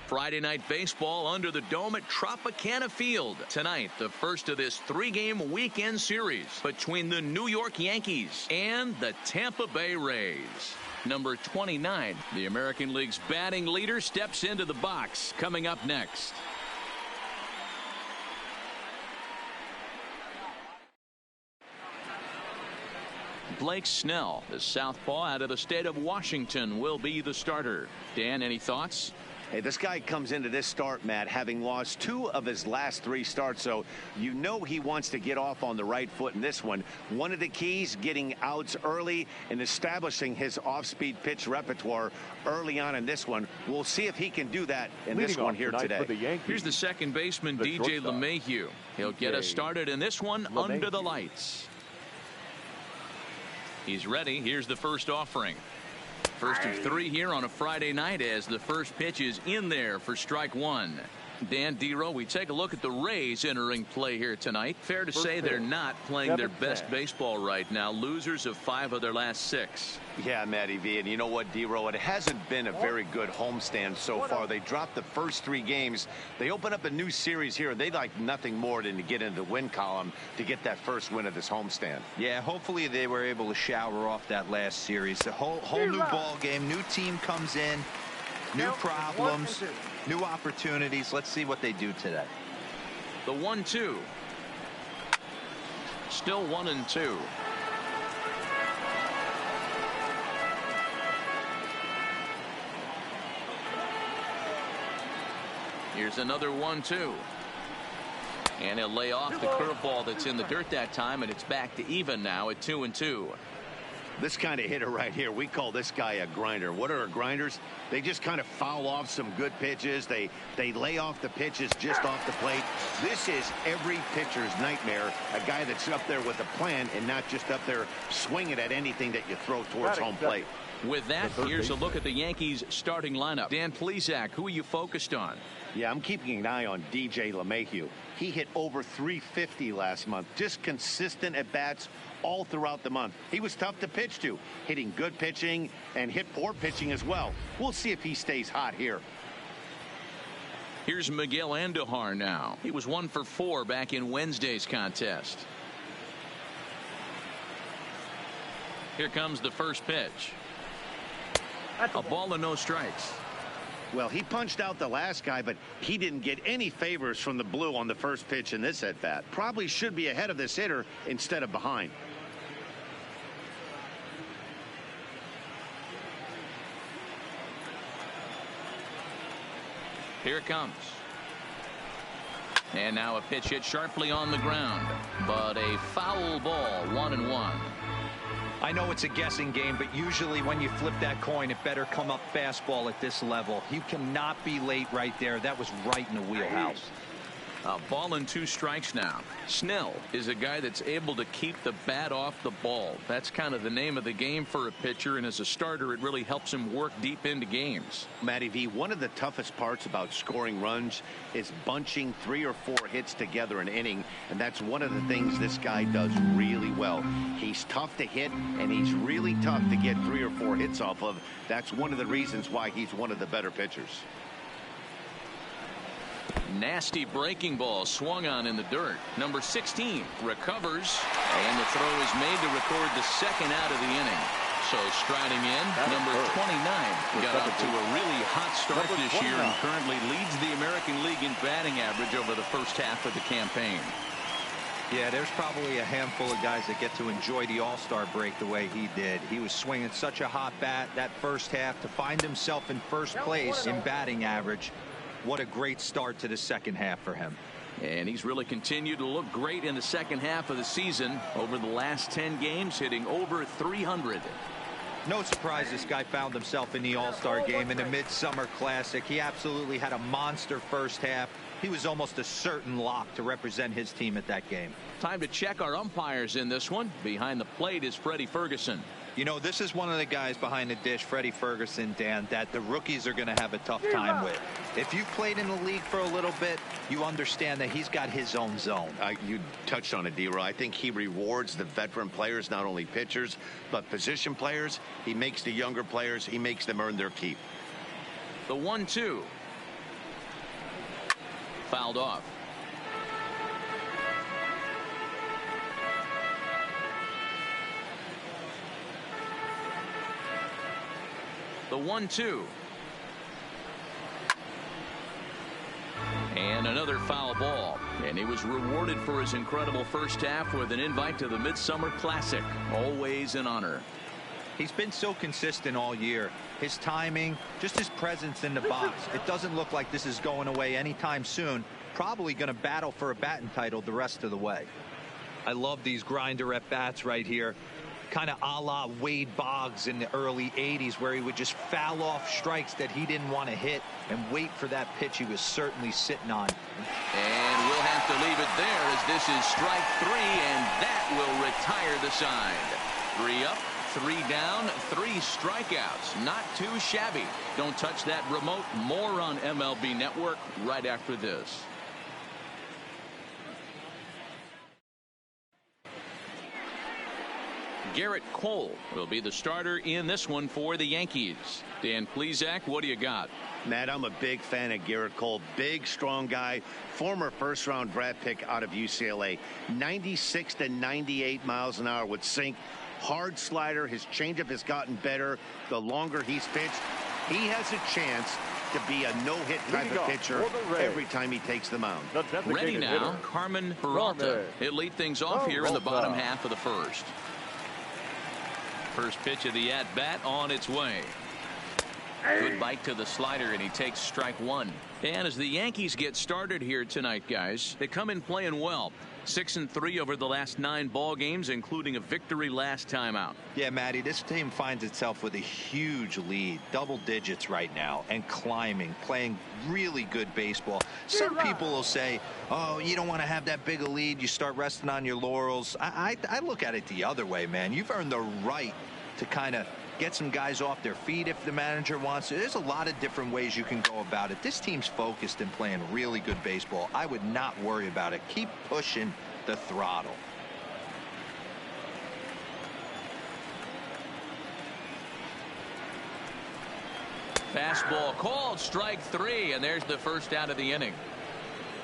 Friday night baseball under the dome at Tropicana Field. Tonight, the first of this 3-game weekend series between the New York Yankees and the Tampa Bay Rays. Number 29, the American League's batting leader, steps into the box. Coming up next. Blake Snell, the southpaw out of the state of Washington, will be the starter. Dan, any thoughts? Hey, this guy comes into this start, Matt, having lost 2 of his last 3 starts, so you know he wants to get off on the right foot in this one. One of the keys, getting outs early and establishing his off-speed pitch repertoire early on in this one. We'll see if he can do that in this one here today. Here's the second baseman, DJ LeMahieu. He'll get us started in this one under the lights. He's ready. Here's the first offering. First of 3 here on a Friday night as the first pitch is in there for strike 1. Dan Dero, we take a look at the Rays entering play here tonight. Fair to say they're not playing their best baseball right now. Losers of 5 of their last 6. Yeah, Matty V, and you know what, Dero, it hasn't been a very good homestand so far. They dropped the first 3 games. They open up a new series here, and they'd like nothing more than to get into the win column to get that first win of this homestand. Yeah, hopefully they were able to shower off that last series. The whole new ball game, new team comes in, new problems, new opportunities. Let's see what they do today. The 1-2. Still 1-2. Here's another 1-2. And he'll lay off the curveball that's in the dirt that time, and it's back to even now at 2-2. This kind of hitter right here, we call this guy a grinder. What are grinders? They just kind of foul off some good pitches. They lay off the pitches just off the plate. This is every pitcher's nightmare, a guy that's up there with a plan and not just up there swinging at anything that you throw towards home plate. With that, here's a look at the Yankees starting lineup. Dan Plesac, who are you focused on? Yeah, I'm keeping an eye on DJ LeMahieu. He hit over 350 last month. Just consistent at bats all throughout the month. He was tough to pitch to, hitting good pitching and hit poor pitching as well. We'll see if he stays hot here. Here's Miguel Andujar now. He was 1 for 4 back in Wednesday's contest. Here comes the first pitch. A ball and no strikes. Well, he punched out the last guy, but he didn't get any favors from the blue on the first pitch in this at-bat. Probably should be ahead of this hitter instead of behind. Here it comes. And now a pitch hit sharply on the ground, but a foul ball, 1-1. I know it's a guessing game, but usually when you flip that coin, it better come up fastball at this level. You cannot be late right there. That was right in the wheelhouse. A ball and 2 strikes now. Snell is a guy that's able to keep the bat off the ball. That's kind of the name of the game for a pitcher, and as a starter, it really helps him work deep into games. Matty V, one of the toughest parts about scoring runs is bunching 3 or 4 hits together an inning, and that's one of the things this guy does really well. He's tough to hit, and he's really tough to get 3 or 4 hits off of. That's one of the reasons why he's one of the better pitchers. Nasty breaking ball swung on in the dirt. Number 16 recovers, and the throw is made to record the second out of the inning. So striding in, number 29 got off to a really hot start this year and currently leads the American League in batting average over the first half of the campaign. Yeah, there's probably a handful of guys that get to enjoy the All-Star break the way he did. He was swinging such a hot bat that first half to find himself in first place in batting average. What a great start to the second half for him. And he's really continued to look great in the second half of the season. Over the last 10 games, hitting over 300. No surprise this guy found himself in the All-Star game in the Midsummer Classic. He absolutely had a monster first half. He was almost a certain lock to represent his team at that game. Time to check our umpires in this one. Behind the plate is Freddie Ferguson. You know, this is one of the guys behind the dish, Freddie Ferguson, Dan, that the rookies are going to have a tough time with. If you've played in the league for a little bit, you understand that he's got his own zone. You touched on it, D-Roy. I think he rewards the veteran players, not only pitchers, but position players. He makes the younger players, he makes them earn their keep. The 1-2. fouled off. The 1-2. And another foul ball. And he was rewarded for his incredible first half with an invite to the Midsummer Classic. Always an honor. He's been so consistent all year. His timing, just his presence in the box. It doesn't look like this is going away anytime soon. Probably going to battle for a batting title the rest of the way. I love these grinder at bats right here. Kind of a la Wade Boggs in the early 80s, where he would just foul off strikes that he didn't want to hit and wait for that pitch he was certainly sitting on. And we'll have to leave it there, as this is strike 3, and that will retire the side. 3 up, 3 down, 3 strikeouts. Not too shabby. Don't touch that remote. More on MLB Network right after this. Garrett Cole will be the starter in this one for the Yankees. Dan Plesac, what do you got? Matt, I'm a big fan of Garrett Cole. Big, strong guy. Former first-round draft pick out of UCLA. 96 to 98 miles an hour with sink. Hard slider. His changeup has gotten better the longer he's pitched. He has a chance to be a no-hit type of pitcher every time he takes the mound. Ready now, Carmen Peralta. He'll lead things off here in the bottom half of the first. First pitch of the at-bat on its way. Good bite to the slider, and he takes strike 1. And as the Yankees get started here tonight, guys, they come in playing well. 6-3 over the last 9 ball games, including a victory last time out. Yeah, Matty, this team finds itself with a huge lead, double digits right now, and climbing, playing really good baseball. Some people will say, oh, you don't want to have that big a lead, you start resting on your laurels. I look at it the other way, man. You've earned the right to kind of get some guys off their feet if the manager wants to. There's a lot of different ways you can go about it. This team's focused and playing really good baseball. I would not worry about it. Keep pushing the throttle. Fastball called, strike 3, and there's the first out of the inning.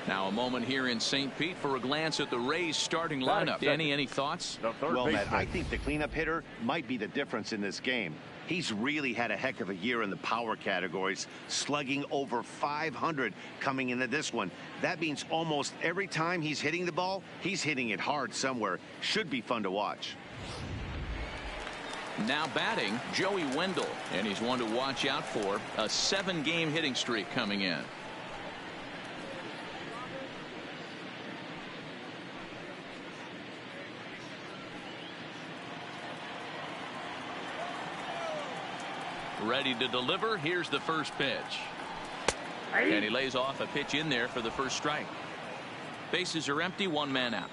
Now a moment here in St. Pete for a glance at the Rays starting lineup. Danny, any thoughts? Well, Matt, I think the cleanup hitter might be the difference in this game. He's really had a heck of a year in the power categories, slugging over 500 coming into this one. That means almost every time he's hitting the ball, he's hitting it hard somewhere. Should be fun to watch. Now batting, Joey Wendell, and he's one to watch out for. A 7-game hitting streak coming in. Ready to deliver. Here's the first pitch. And he lays off a pitch in there for the first strike. Bases are empty, 1 man out.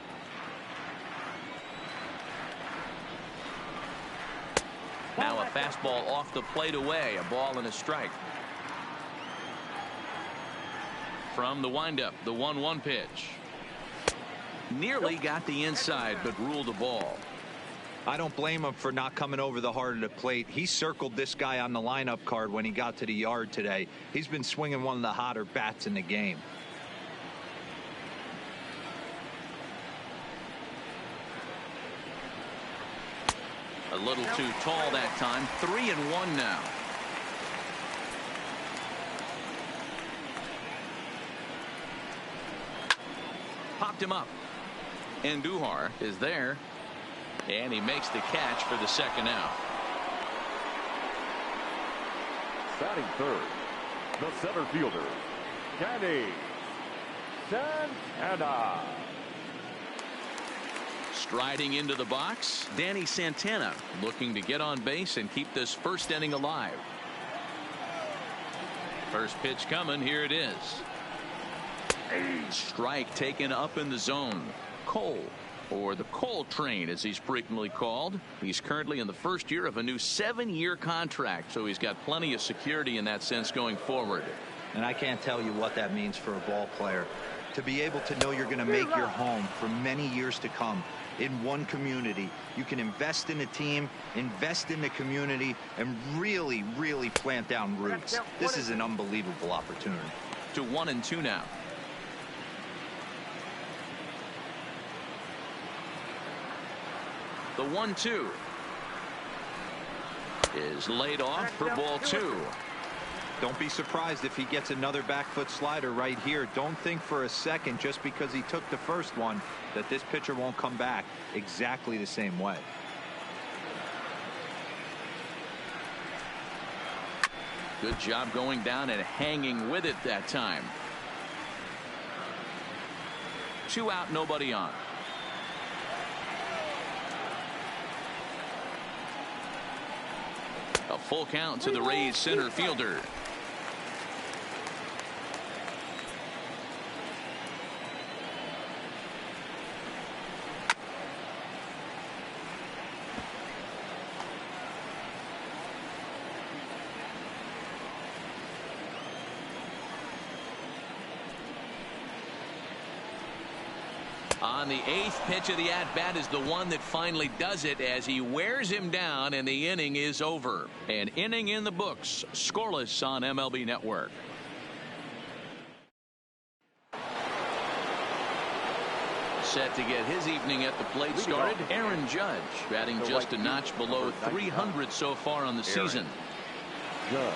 Now a fastball off the plate away. A ball and a strike. From the windup, the 1-1 pitch. Nearly got the inside, but ruled a ball. I don't blame him for not coming over the heart of the plate. He circled this guy on the lineup card when he got to the yard today. He's been swinging one of the hotter bats in the game. A little too tall that time. 3-1 now. Popped him up. And Duhar is there. And he makes the catch for the second out. Batting third, the center fielder, Danny Santana. Striding into the box, Danny Santana looking to get on base and keep this first inning alive. First pitch coming. Here it is. A strike taken up in the zone. Cole, or the Cole train as he's frequently called. He's currently in the first year of a new 7-year contract, so he's got plenty of security in that sense going forward. And I can't tell you what that means for a ball player. To be able to know you're going to make your home for many years to come in one community. You can invest in a team, invest in the community, and really, really plant down roots. This is an unbelievable opportunity. To 1-2 now. The 1-2 is laid off for ball 2. Don't be surprised if he gets another back foot slider right here. Don't think for a second, just because he took the first one, that this pitcher won't come back exactly the same way. Good job going down and hanging with it that time. 2 out, nobody on. A full count to the Rays center fielder. On the 8th pitch of the at-bat is the one that finally does it as he wears him down, and the inning is over. An inning in the books, scoreless on MLB Network. Set to get his evening at the plate started, Aaron Judge, batting just a notch below 300 so far on the season. Judge.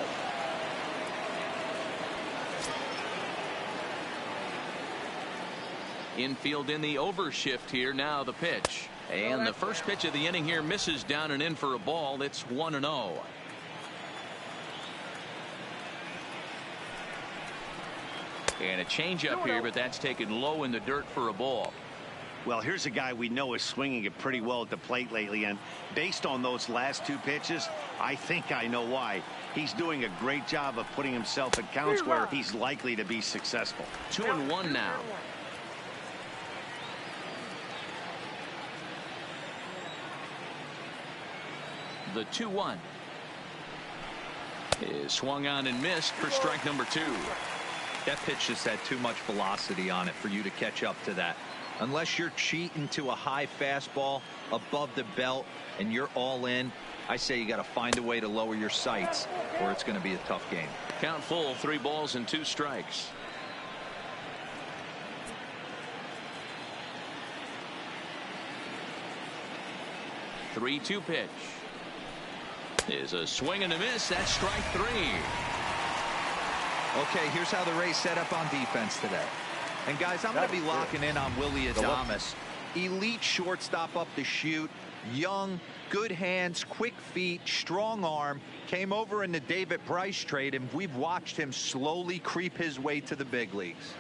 Infield in the overshift here. Now the pitch, and the first pitch of the inning here misses down and in for a ball. It's 1-0. And a changeup here, but that's taken low in the dirt for a ball. Well, here's a guy we know is swinging it pretty well at the plate lately, and based on those last 2 pitches, I think I know why. He's doing a great job of putting himself at counts where he's likely to be successful. 2-1 now. The 2-1 is swung on and missed for strike number 2. That pitch just had too much velocity on it for you to catch up to that. Unless you're cheating to a high fastball above the belt and you're all in, I say you got to find a way to lower your sights, or it's going to be a tough game. Count full, 3 balls and 2 strikes. The 3-2 pitch is a swing and a miss. That's strike 3. Okay, here's how the Rays set up on defense today. And guys, I'm going to be locking in on Willie Adames. Elite shortstop up the chute, young, good hands, quick feet, strong arm. Came over in the David Price trade, and we've watched him slowly creep his way to the big leagues.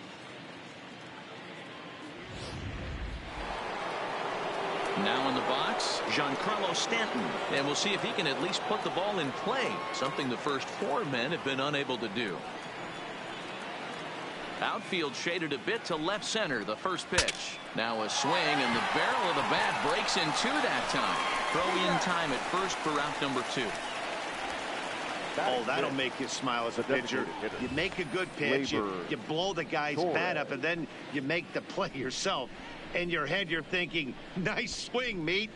Now in the box, Giancarlo Stanton, and we'll see if he can at least put the ball in play, something the first 4 men have been unable to do. Outfield shaded a bit to left center. The first pitch. Now a swing, and the barrel of the bat breaks in 2 that time. Throw in time at first for out number 2. Oh, that'll make you smile as a pitcher. You make a good pitch, you blow the guy's bat up, and then you make the play yourself. In your head, you're thinking, nice swing, meat.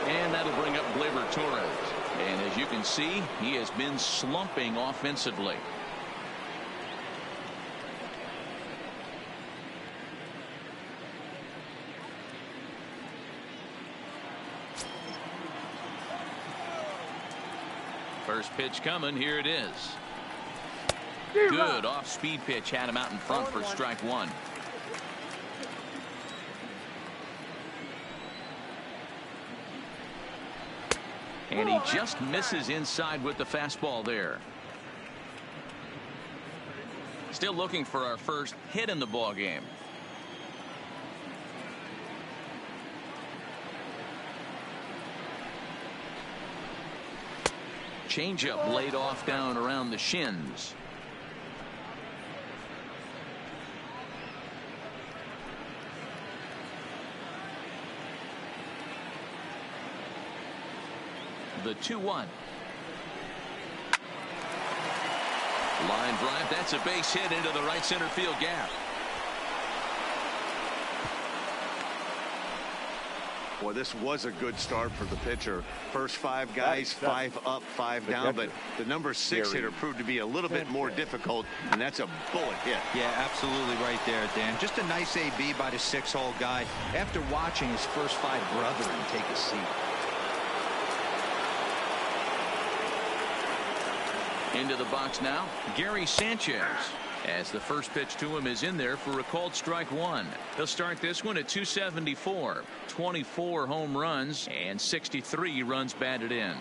And that'll bring up Gleyber Torres. And as you can see, he has been slumping offensively. First pitch coming. Here it is. Good off-speed pitch had him out in front for strike 1. And he just misses inside with the fastball there. Still looking for our first hit in the ball game. Changeup laid off down around the shins. The 2-1. Line drive. That's a base hit into the right center field gap. Boy, this was a good start for the pitcher. First 5 guys, 5 up, 5 down, but the number 6 hitter proved to be a little bit more difficult, and that's a bullet hit. Yeah, absolutely right there, Dan. Just a nice AB by the 6-hole guy after watching his first 5 brethren take a seat. Into the box now, Gary Sanchez, as the first pitch to him is in there for a called strike 1. He'll start this one at 274, 24 home runs and 63 runs batted in.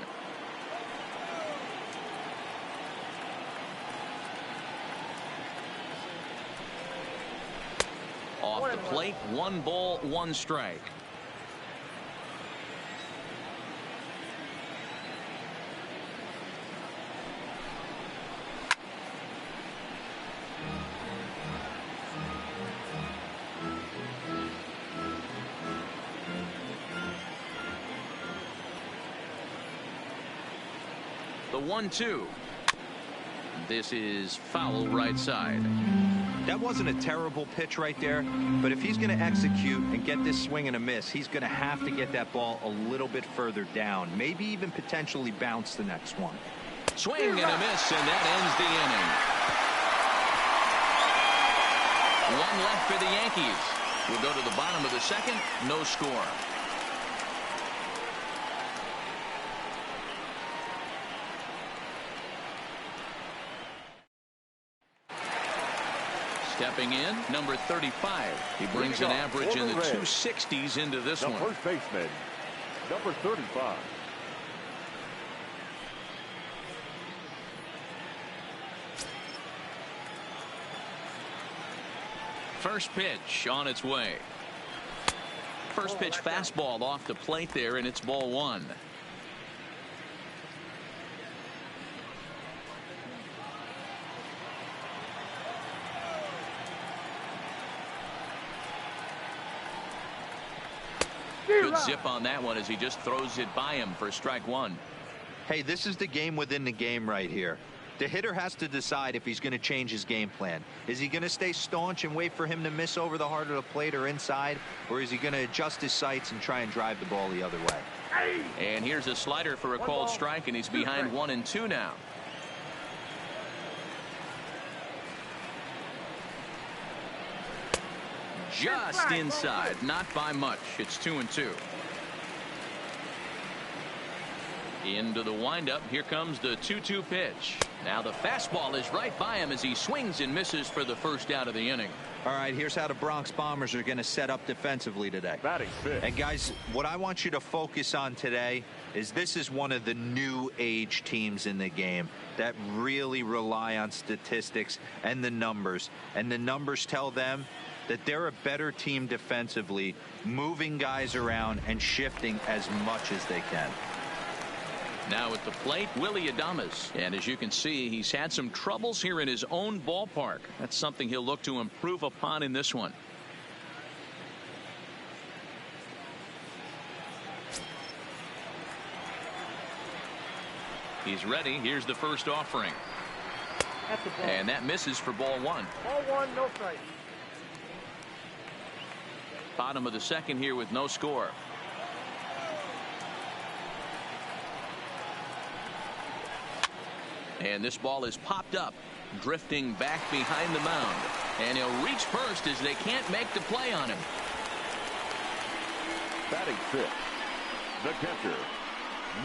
Off the plate, 1 ball, 1 strike. The 1-2. This is foul right side. That wasn't a terrible pitch right there, but if he's going to execute and get this swing and a miss, he's going to have to get that ball a little bit further down, maybe even potentially bounce the next one. Swing and a miss, and that ends the inning. 1 left for the Yankees. We'll go to the bottom of the 2nd, no score. Stepping in, number 35. He brings an average in the 260s into this one. First baseman, number 35. First pitch on its way. First pitch fastball off the plate there, and it's ball 1. Good zip on that one as he just throws it by him for strike 1. Hey, this is the game within the game right here. The hitter has to decide if he's going to change his game plan. Is he going to stay staunch and wait for him to miss over the heart of the plate or inside, or is he going to adjust his sights and try and drive the ball the other way? And here's a slider for a called strike, and he's behind 1-2 now. Just inside, not by much. It's 2-2. Into the windup. Here comes the 2-2 pitch. Now the fastball is right by him as he swings and misses for the first out of the inning. All right, here's how the Bronx Bombers are going to set up defensively today. Batting fifth. And guys, what I want you to focus on today is this is one of the new age teams in the game that really rely on statistics and the numbers. And the numbers tell them that they're a better team defensively, moving guys around and shifting as much as they can. Now at the plate, Willie Adames. And as you can see, he's had some troubles here in his own ballpark. That's something he'll look to improve upon in this one. He's ready. Here's the first offering. And that misses for ball 1. Ball 1, no strike. Bottom of the 2nd here with no score. And this ball is popped up, drifting back behind the mound. And he'll reach first as they can't make the play on him. Batting fifth, the catcher,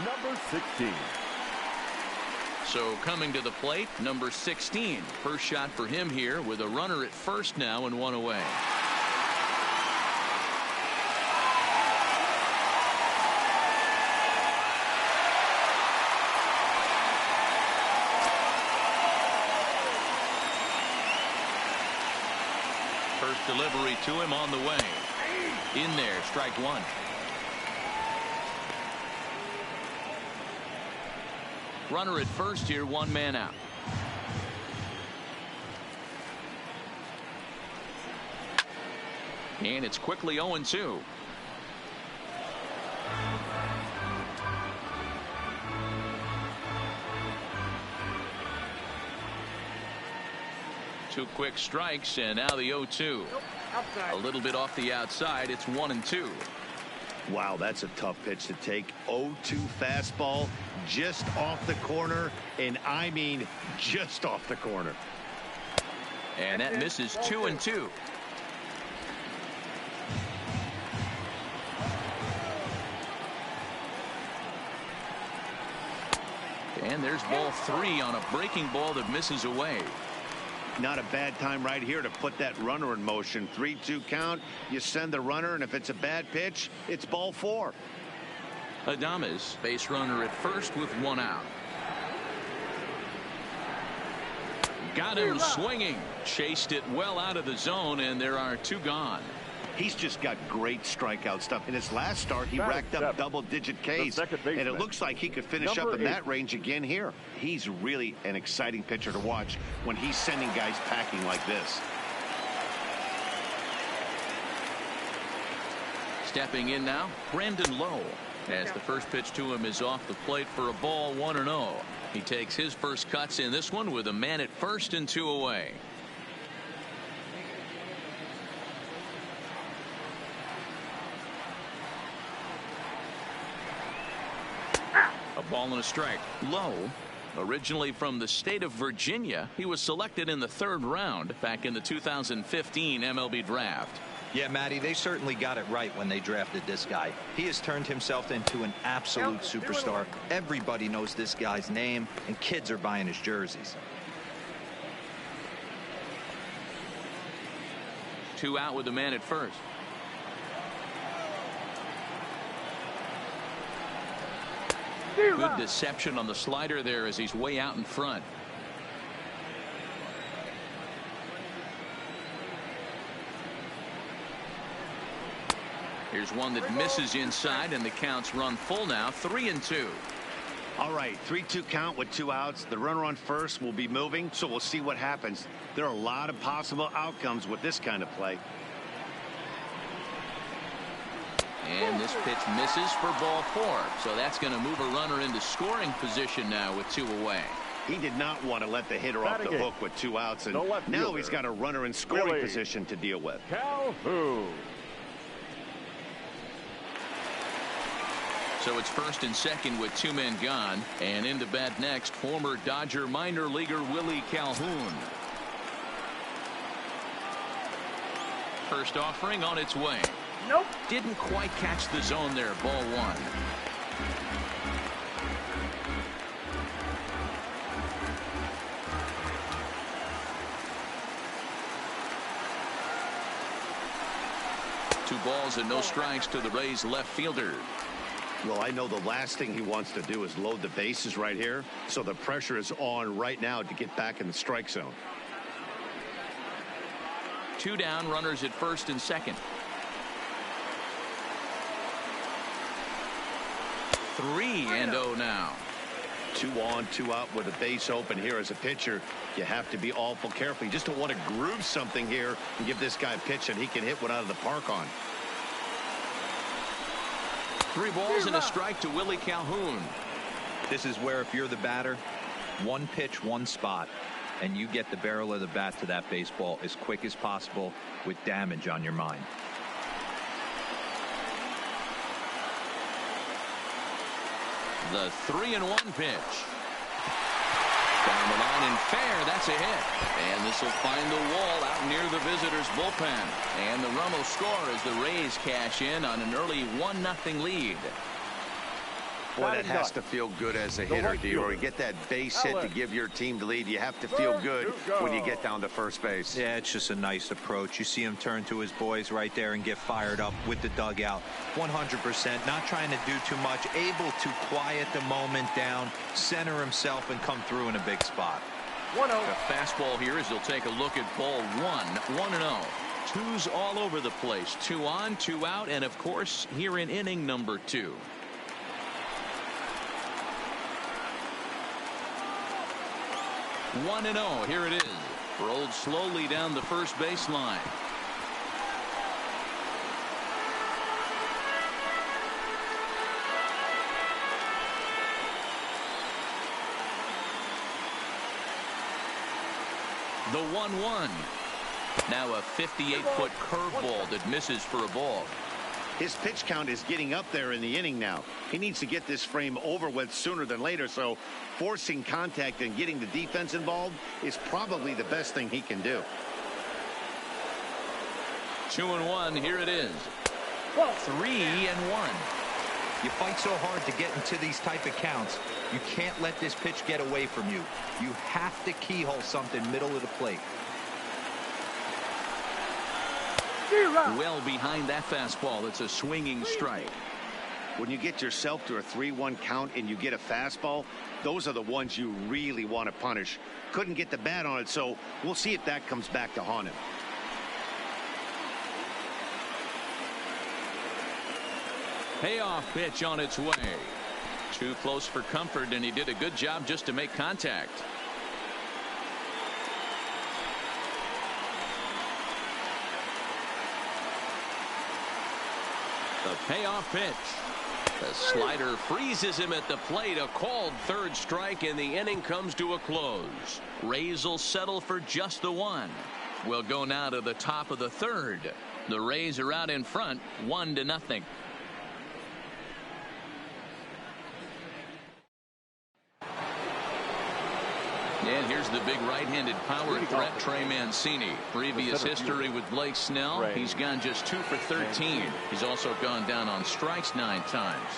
number 16. So coming to the plate, number 16. First shot for him here with a runner at first now and 1 away. First delivery to him on the way. In there, strike 1. Runner at first here, 1 man out. And it's quickly 0-2. Two quick strikes, and now the 0-2. A little bit off the outside. It's 1-2. Wow, that's a tough pitch to take. 0-2 fastball just off the corner, and I mean just off the corner. And that misses 2-2. And there's ball 3 on a breaking ball that misses away. Not a bad time right here to put that runner in motion. 3-2 count. You send the runner, and if it's a bad pitch, it's ball 4. Adames, base runner at first with 1 out. Got him swinging. Chased it well out of the zone, and there are 2 gone. He's just got great strikeout stuff. In his last start, he racked up double-digit Ks, and it looks like he could finish up in that range again here. He's really an exciting pitcher to watch when he's sending guys packing like this. Stepping in now, Brandon Lowe, as the first pitch to him is off the plate for a ball 1-0. He takes his first cuts in this one with a man at first and 2 away. A ball and a strike. Lowe, originally from the state of Virginia, he was selected in the 3rd round back in the 2015 MLB draft. Yeah, Matty, they certainly got it right when they drafted this guy. He has turned himself into an absolute superstar. Everybody knows this guy's name, and kids are buying his jerseys. 2 out with the man at first. Good deception on the slider there as he's way out in front. Here's one that misses inside, and the count's run full now, 3-2. All right, 3-2 count with 2 outs. The runner on first will be moving, so we'll see what happens. There are a lot of possible outcomes with this kind of play. And this pitch misses for ball 4. So that's going to move a runner into scoring position now with 2 away. He did not want to let the hitter off the hook with 2 outs, and now he's got a runner in scoring position to deal with. Calhoun. So it's first and second with 2 men gone, and in to bat next, former Dodger minor leaguer Willie Calhoun. First offering on its way. Nope. Didn't quite catch the zone there. Ball 1. Two balls and no strikes to the Rays left fielder. Well, I know the last thing he wants to do is load the bases right here, so the pressure is on right now to get back in the strike zone. 2 down, runners at first and second. 3-0 now. 2 on, 2 out with a base open here as a pitcher. You have to be awful careful. You just don't want to groove something here and give this guy a pitch that he can hit one out of the park on. 3 balls and a strike to Willie Calhoun. This is where, if you're the batter, 1 pitch, 1 spot, and you get the barrel of the bat to that baseball as quick as possible with damage on your mind. The 3-1 pitch. Down the line and fair. That's a hit. And this will find the wall out near the visitors' bullpen. And the run will score as the Rays cash in on an early 1-0 lead. Boy, that has to feel good as a hitter, D-Roy. You get that base hit to give your team the lead. You have to feel good when you get down to first base. Yeah, it's just a nice approach. You see him turn to his boys right there and get fired up with the dugout. 100%, not trying to do too much, able to quiet the moment down, center himself, and come through in a big spot. 1-0. A fastball here as they'll take a look at ball 1-0. Twos all over the place. 2 on, 2 out, and of course here in inning number 2. One and 0. Here it is. Rolled slowly down the first baseline. The 1-1. Now a 58-foot curveball that misses for a ball. His pitch count is getting up there in the inning now. He needs to get this frame over with sooner than later, so forcing contact and getting the defense involved is probably the best thing he can do. 2-1. Here it is. 3-1. You fight so hard to get into these type of counts. You can't let this pitch get away from you. You have to keyhole something middle of the plate. Well behind that fastball. It's a swinging strike. When you get yourself to a 3-1 count and you get a fastball, those are the ones you really want to punish. Couldn't get the bat on it, so we'll see if that comes back to haunt him. Payoff pitch on its way. Too close for comfort, and he did a good job just to make contact. The payoff pitch. The slider freezes him at the plate. A called third strike, and the inning comes to a close. Rays will settle for just the one. We'll go now to the top of the third. The Rays are out in front, 1-0. And here's the big right-handed power threat, Trey Mancini. Previous history with Blake Snell. He's gone just 2 for 13. He's also gone down on strikes 9 times.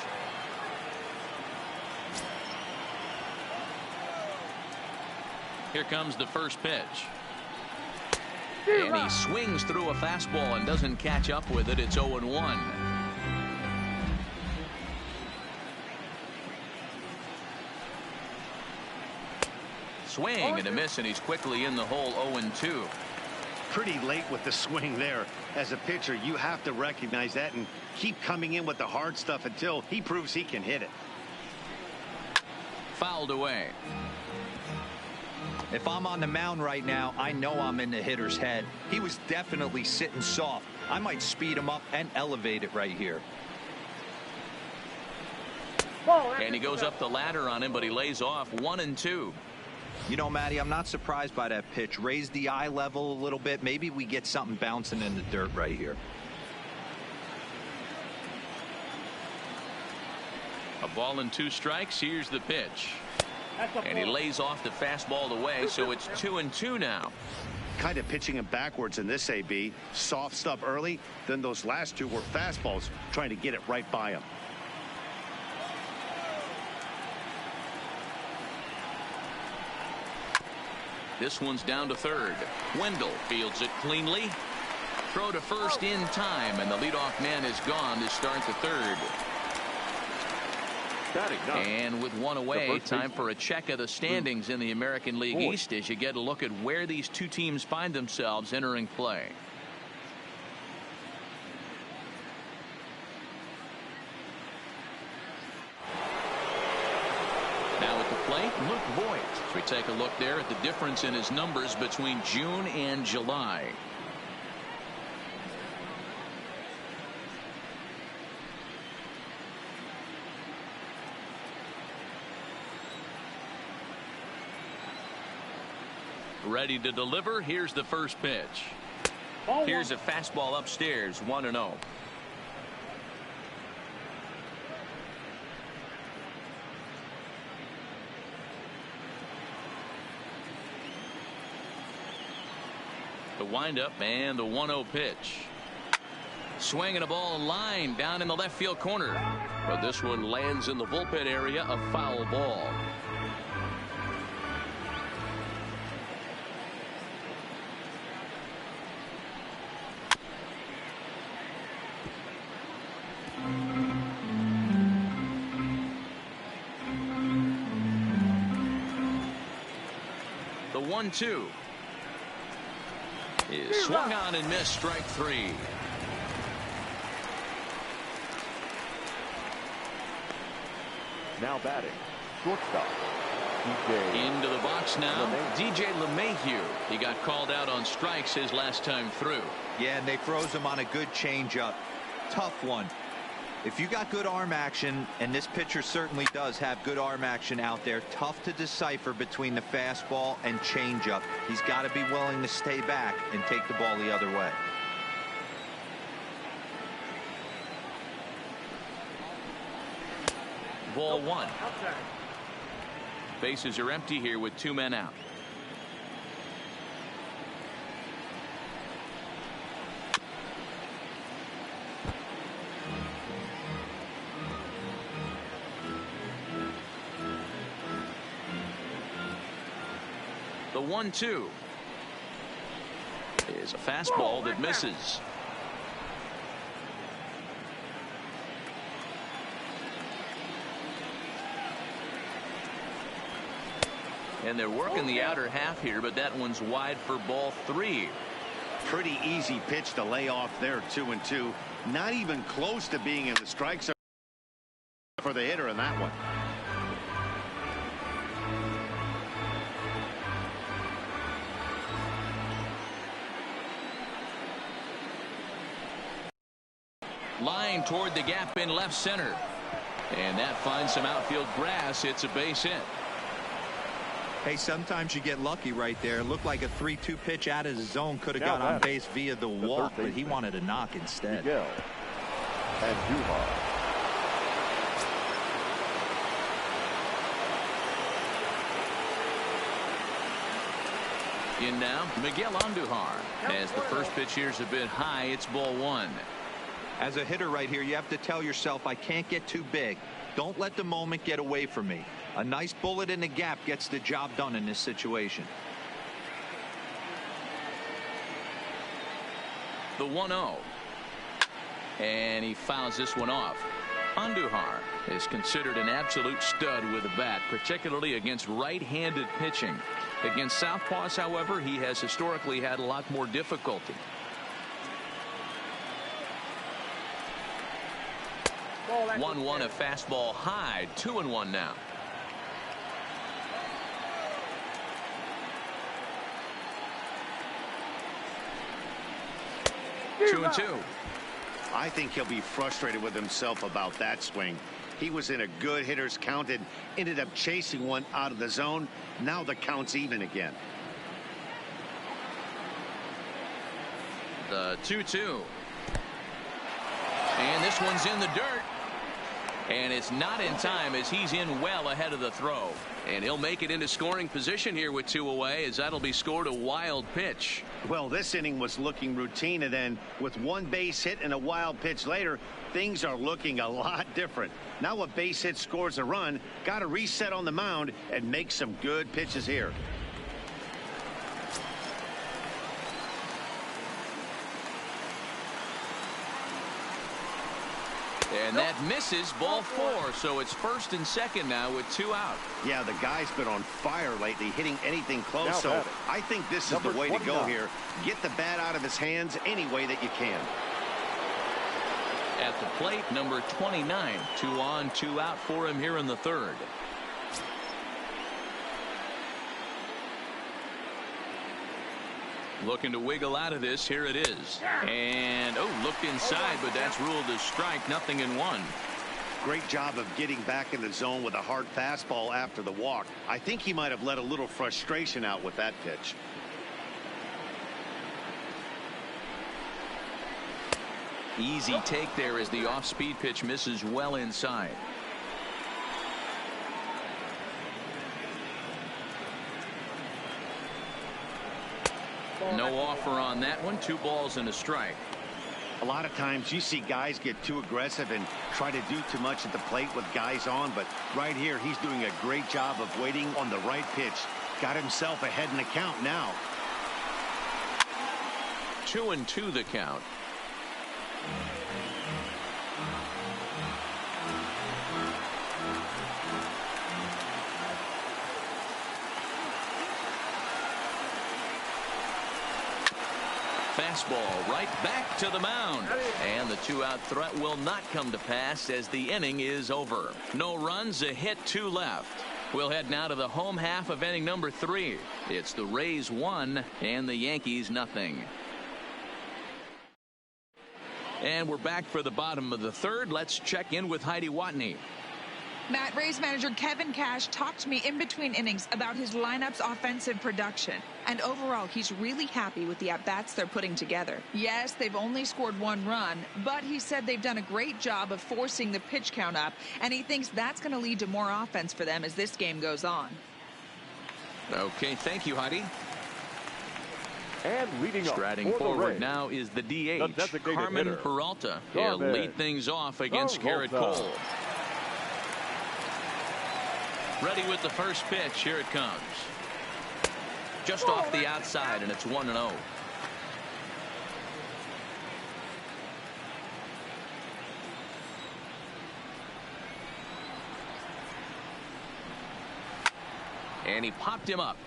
Here comes the first pitch. And he swings through a fastball and doesn't catch up with it. It's 0-1. Swing and a miss, and he's quickly in the hole. 0-2. Pretty late with the swing there. As a pitcher, you have to recognize that and keep coming in with the hard stuff until he proves he can hit it. Fouled away. If I'm on the mound right now, I know I'm in the hitter's head. He was definitely sitting soft. I might speed him up and elevate it right here. And he goes up the ladder on him, but he lays off. 1-2. You know, Matty, I'm not surprised by that pitch. Raise the eye level a little bit. Maybe we get something bouncing in the dirt right here. A ball and 2 strikes. Here's the pitch. And he lays off the fastball away, so it's 2-2 now. Kind of pitching him backwards in this AB. Soft stuff early, then those last 2 were fastballs, trying to get it right by him. This one's down to third. Wendell fields it cleanly. Throw to first in time, and the leadoff man is gone to start the third. And with 1 away, time for a check of the standings in the American League East as you get a look at where these 2 teams find themselves entering play. Now at the plate, Luke Voigt. As we take a look there at the difference in his numbers between June and July. Ready to deliver. Here's the first pitch. Here's a fastball upstairs. 1-0. The windup and the 1-0 pitch. Swinging a ball line down in the left field corner. But this one lands in the bullpen area. A foul ball. The 1-2 is swung on and missed. Strike 3. Now batting, shortstop. Into the box now, DJ LeMahieu. He got called out on strikes his last time through. Yeah, and they froze him on a good changeup. Tough one. If you got good arm action, and this pitcher certainly does have good arm action out there, tough to decipher between the fastball and changeup. He's got to be willing to stay back and take the ball the other way. Ball one. Bases are empty here with 2 men out. The 1-2 is a fastball that misses. And they're working the outer half here, but that one's wide for ball 3. Pretty easy pitch to lay off there. 2-2. Not even close to being in the strike zone for the hitter in that one. Line toward the gap in left center. And that finds some outfield grass. It's a base hit. Hey, sometimes you get lucky right there. Looked like a 3-2 pitch out of the zone. Could have got on base via the walk, but he wanted a knock instead. Miguel Andujar. In now, Miguel Andujar. As the first pitch here's a bit high, it's ball 1. As a hitter right here, you have to tell yourself, I can't get too big. Don't let the moment get away from me. A nice bullet in the gap gets the job done in this situation. The 1-0. And he fouls this one off. Andujar is considered an absolute stud with a bat, particularly against right-handed pitching. Against southpaws, however, he has historically had a lot more difficulty. 1-1, a fastball high. 2-1 now. Two and two. I think he'll be frustrated with himself about that swing. He was in a good hitter's count and ended up chasing one out of the zone. Now the count's even again. The 2-2. And this one's in the dirt. And it's not in time as he's in well ahead of the throw. And he'll make it into scoring position here with 2 away, as that'll be scored a wild pitch. Well, this inning was looking routine, and then with 1 base hit and a wild pitch later, things are looking a lot different. Now a base hit scores a run, got to reset on the mound and make some good pitches here. And that misses, ball 4. So it's first and second now with 2 out. Yeah, the guy's been on fire lately, hitting anything close. So I think this is the way to go here. Get the bat out of his hands any way that you can. At the plate, number 29. 2 on, 2 out for him here in the 3rd. Looking to wiggle out of this. Here it is. And, looked inside, but that's ruled a strike. Nothing in 1. Great job of getting back in the zone with a hard fastball after the walk. I think he might have let a little frustration out with that pitch. Easy take there as the off-speed pitch misses well inside. No offer on that one. 2 balls and a strike. A lot of times you see guys get too aggressive and try to do too much at the plate with guys on, but right here he's doing a great job of waiting on the right pitch. Got himself ahead in the count now. 2-2 the count. Fastball right back to the mound. And the 2-out threat will not come to pass as the inning is over. No runs, a hit, 2 left. We'll head now to the home half of inning number 3. It's the Rays 1 and the Yankees nothing. And we're back for the bottom of the 3rd. Let's check in with Heidi Watney. Matt, Rays manager Kevin Cash talked to me in between innings about his lineup's offensive production. And overall, he's really happy with the at-bats they're putting together. Yes, they've only scored 1 run, but he said they've done a great job of forcing the pitch count up, and he thinks that's going to lead to more offense for them as this game goes on. Okay, thank you, Heidi. And leading Striding forward now is the DH, Carmen Peralta. He'll lead things off against Garrett Cole. Ready with the first pitch. Here it comes. Just off the outside, and it's 1-0. And he popped him up.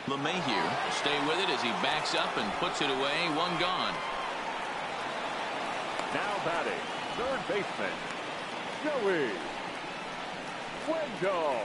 LeMahieu will stay with it as he backs up and puts it away. 1 gone. Now batting, third baseman, Joey Wendell.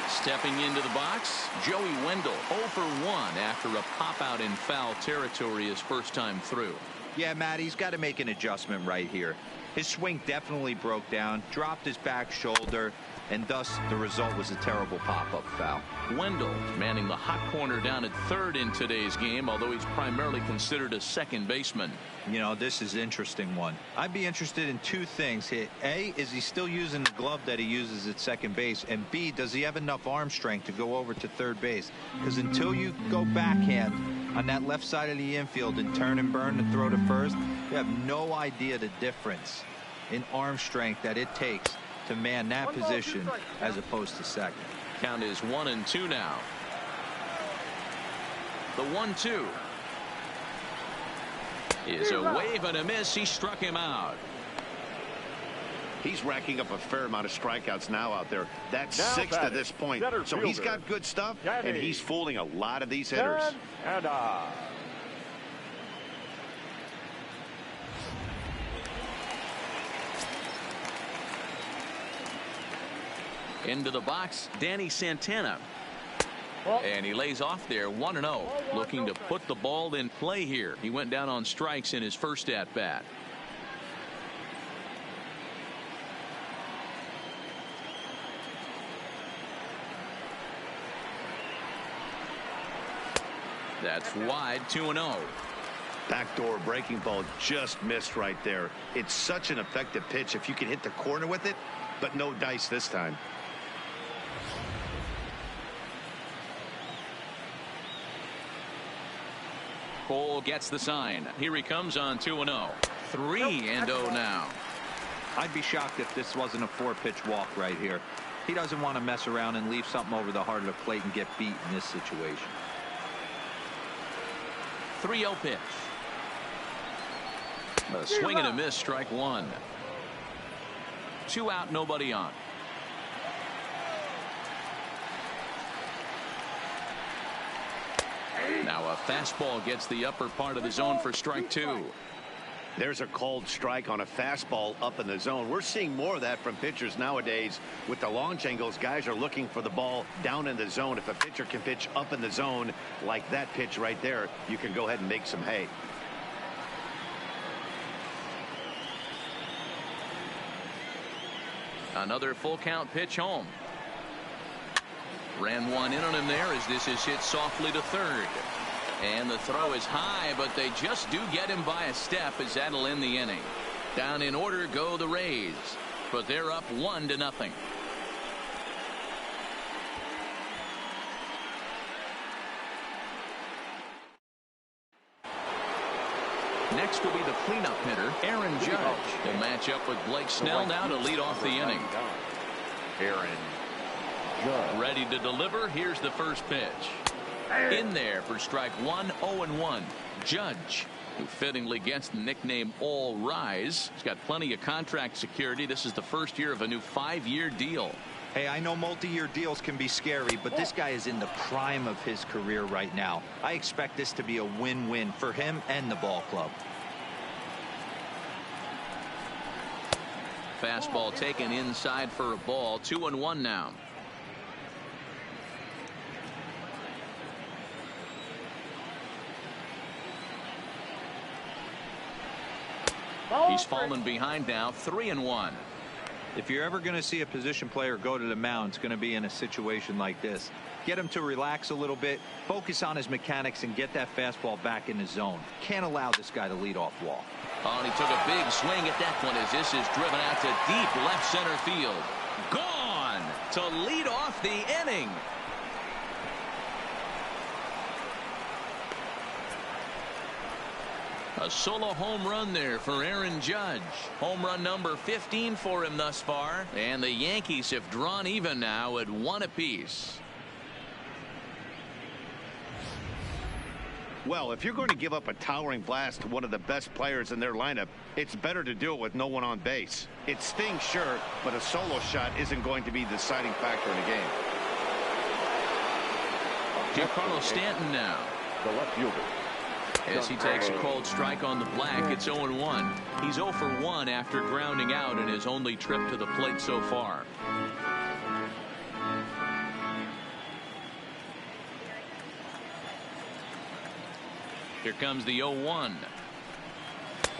Stepping into the box, Joey Wendell 0 for 1 after a pop out in foul territory his first time through. Yeah, Matt, he's got to make an adjustment right here. His swing definitely broke down, dropped his back shoulder, and thus the result was a terrible pop-up foul. Wendell manning the hot corner down at third in today's game, although he's primarily considered a second baseman. You know, this is an interesting one. I'd be interested in 2 things. A, is he still using the glove that he uses at second base? And B, does he have enough arm strength to go over to third base? Because until you go backhand on that left side of the infield and turn and burn and throw to first, you have no idea the difference in arm strength that it takes to man that position as opposed to second. Count is 1-2 now. The 1-2 is a wave and a miss. He struck him out. He's racking up a fair amount of strikeouts now out there. That's now 6 to this point. So he's got good stuff, and he's fooling a lot of these hitters. Into the box, Danny Santana. And he lays off there 1-0, looking to put the ball in play here. He went down on strikes in his first at bat. That's wide. 2-0. Backdoor breaking ball just missed right there. It's such an effective pitch if you can hit the corner with it, but no dice this time. Cole gets the sign. Here he comes on 2-0. 3-0 now. I'd be shocked if this wasn't a 4-pitch walk right here. He doesn't want to mess around and leave something over the heart of the plate and get beat in this situation. 3-0 pitch. A swing and a miss, strike 1. 2 out, nobody on. Now a fastball gets the upper part of the zone for strike 2. There's a called strike on a fastball up in the zone. We're seeing more of that from pitchers nowadays. With the launch angles, guys are looking for the ball down in the zone. If a pitcher can pitch up in the zone like that pitch right there, you can go ahead and make some hay. Another full count pitch home. Ran one in on him there as this is hit softly to third. And the throw is high, but they just do get him by a step as that'll end the inning. Down in order go the Rays, but they're up 1-0. Next will be the cleanup hitter, Aaron Judge. He'll match up with Blake Snell now to lead off the inning. Aaron Judge. Ready to deliver. Here's the first pitch. In there for strike 1, 0-1. Judge, who fittingly gets the nickname All Rise. He's got plenty of contract security. This is the first year of a new 5-year deal. Hey, I know multi-year deals can be scary, but this guy is in the prime of his career right now. I expect this to be a win-win for him and the ball club. Fastball taken inside for a ball. 2-1 now. He's fallen behind now. 3-1. If you're ever going to see a position player go to the mound, it's going to be in a situation like this. Get him to relax a little bit, focus on his mechanics, and get that fastball back in the zone. Can't allow this guy to lead off walk. Oh, and he took a big swing at that one as this is driven out to deep left center field. Gone to lead off the inning. A solo home run there for Aaron Judge. Home run number 15 for him thus far. And the Yankees have drawn even now at 1 apiece. Well, if you're going to give up a towering blast to one of the best players in their lineup, it's better to do it with no one on base. It stings, sure, but a solo shot isn't going to be the deciding factor in a game. Giancarlo Stanton now. The left fielder. As he takes a cold strike on the black, it's 0-1. He's 0 for 1 after grounding out in his only trip to the plate so far. Here comes the 0-1.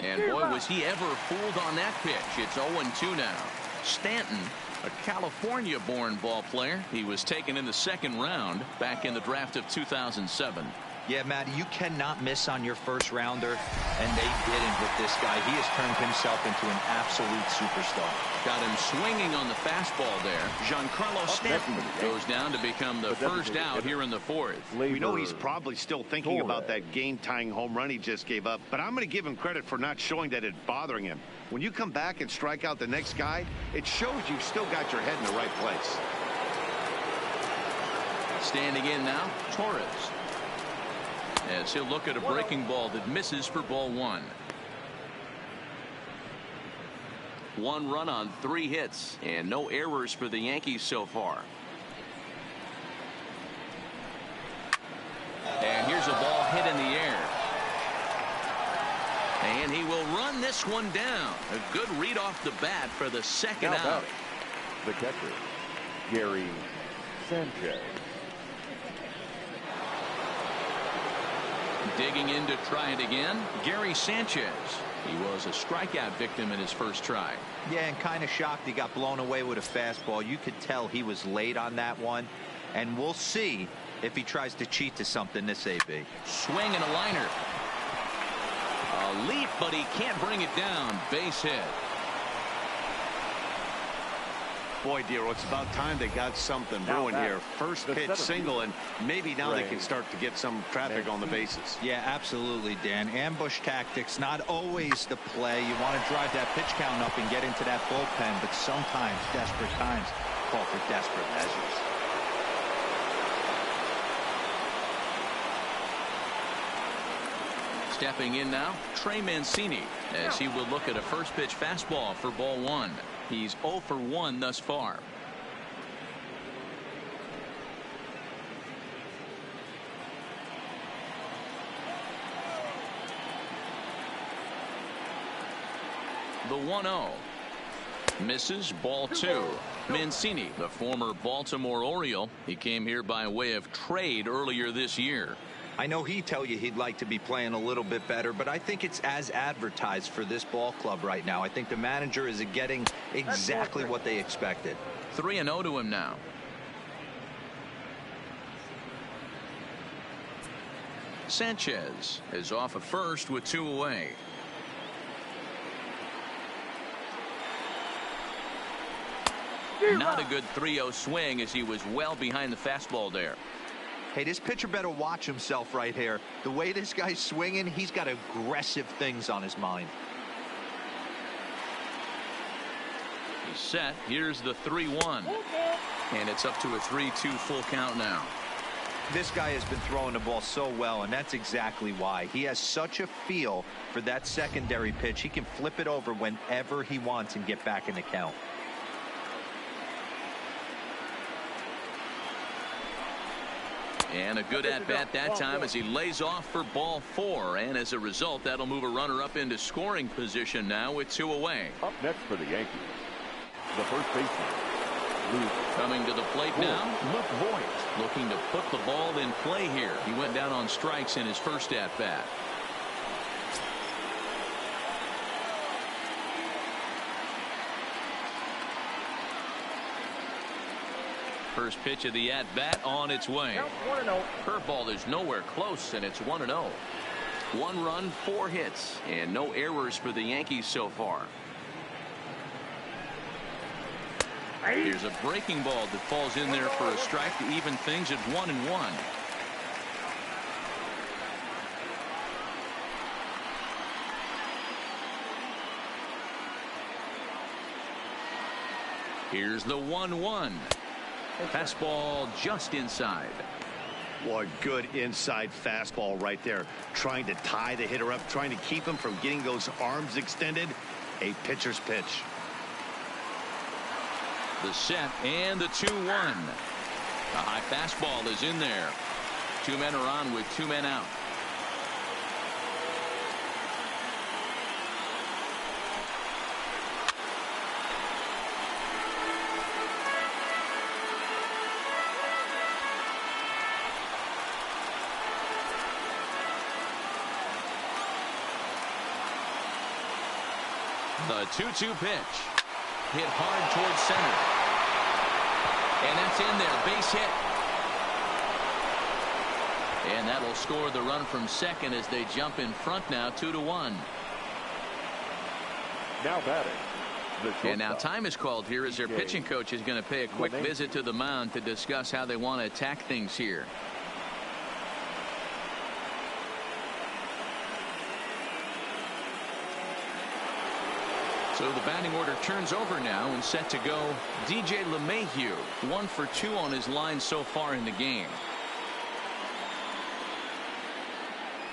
And boy, was he ever fooled on that pitch. It's 0-2 now. Stanton, a California-born ball player. He was taken in the second round back in the draft of 2007. Yeah, Matt, you cannot miss on your first rounder, and they didn't with this guy. He has turned himself into an absolute superstar. Got him swinging on the fastball there. Giancarlo Stanton goes down to become the first out here in the fourth. We know he's probably still thinking about that game-tying home run he just gave up, but I'm going to give him credit for not showing that it's bothering him. When you come back and strike out the next guy, it shows you've still got your head in the right place. Standing in now, Torres. As he'll look at a breaking ball that misses for ball 1. 1 run on 3 hits and no errors for the Yankees so far. And here's a ball hit in the air. And he will run this one down. A good read off the bat for the second out. The catcher, Gary Sanchez. Digging in to try it again, Gary Sanchez. He was a strikeout victim in his first try. Yeah, and kind of shocked he got blown away with a fastball. You could tell he was late on that one. And we'll see if he tries to cheat to something this AB. Swing and a liner. A leap, but he can't bring it down. Base hit. Boy, Dero, it's about time they got something brewing here. First pitch single, and maybe now they can start to get some traffic on the bases. Yeah, absolutely, Dan. Ambush tactics, not always the play. You want to drive that pitch count up and get into that bullpen, but sometimes desperate times call for desperate measures. Stepping in now, Trey Mancini, as he will look at a first pitch fastball for ball 1. He's 0 for 1 thus far. The 1-0. Misses, ball 2. Mancini, the former Baltimore Oriole. He came here by way of trade earlier this year. I know he'd tell you he'd like to be playing a little bit better, but I think it's as advertised for this ball club right now. I think the manager is getting exactly what they expected. 3-0 to him now. Sanchez is off of first with 2 away. Not a good 3-0 swing as he was well behind the fastball there. Hey, this pitcher better watch himself right here. The way this guy's swinging, he's got aggressive things on his mind. He's set. Here's the 3-1. And it's up to a 3-2 full count now. This guy has been throwing the ball so well, and that's exactly why. He has such a feel for that secondary pitch. He can flip it over whenever he wants and get back in the count. And a good at-bat that time as he lays off for ball 4. And as a result, that'll move a runner up into scoring position now with 2 away. Up next for the Yankees, the first baseman, Luke. Coming to the plate now, Luke Voigt, looking to put the ball in play here. He went down on strikes in his first at-bat. First pitch of the at-bat on its way. Curveball is nowhere close, and it's 1-0. 1 run, 4 hits, and no errors for the Yankees so far. Here's a breaking ball that falls in there for a strike to even things at 1-1. Here's the 1-1. Fastball just inside. Boy, good inside fastball right there. Trying to tie the hitter up, trying to keep him from getting those arms extended. A pitcher's pitch. The set and the 2-1. A high fastball is in there. 2 men are on with 2 men out. The 2-2 pitch. Hit hard towards center. And that's in there. Base hit. And that'll score the run from second as they jump in front now 2-1. Now batting. And now time is called here as their pitching coach is going to pay a quick visit to the mound to discuss how they want to attack things here. So the batting order turns over now and set to go. DJ LeMahieu, 1 for 2 on his line so far in the game.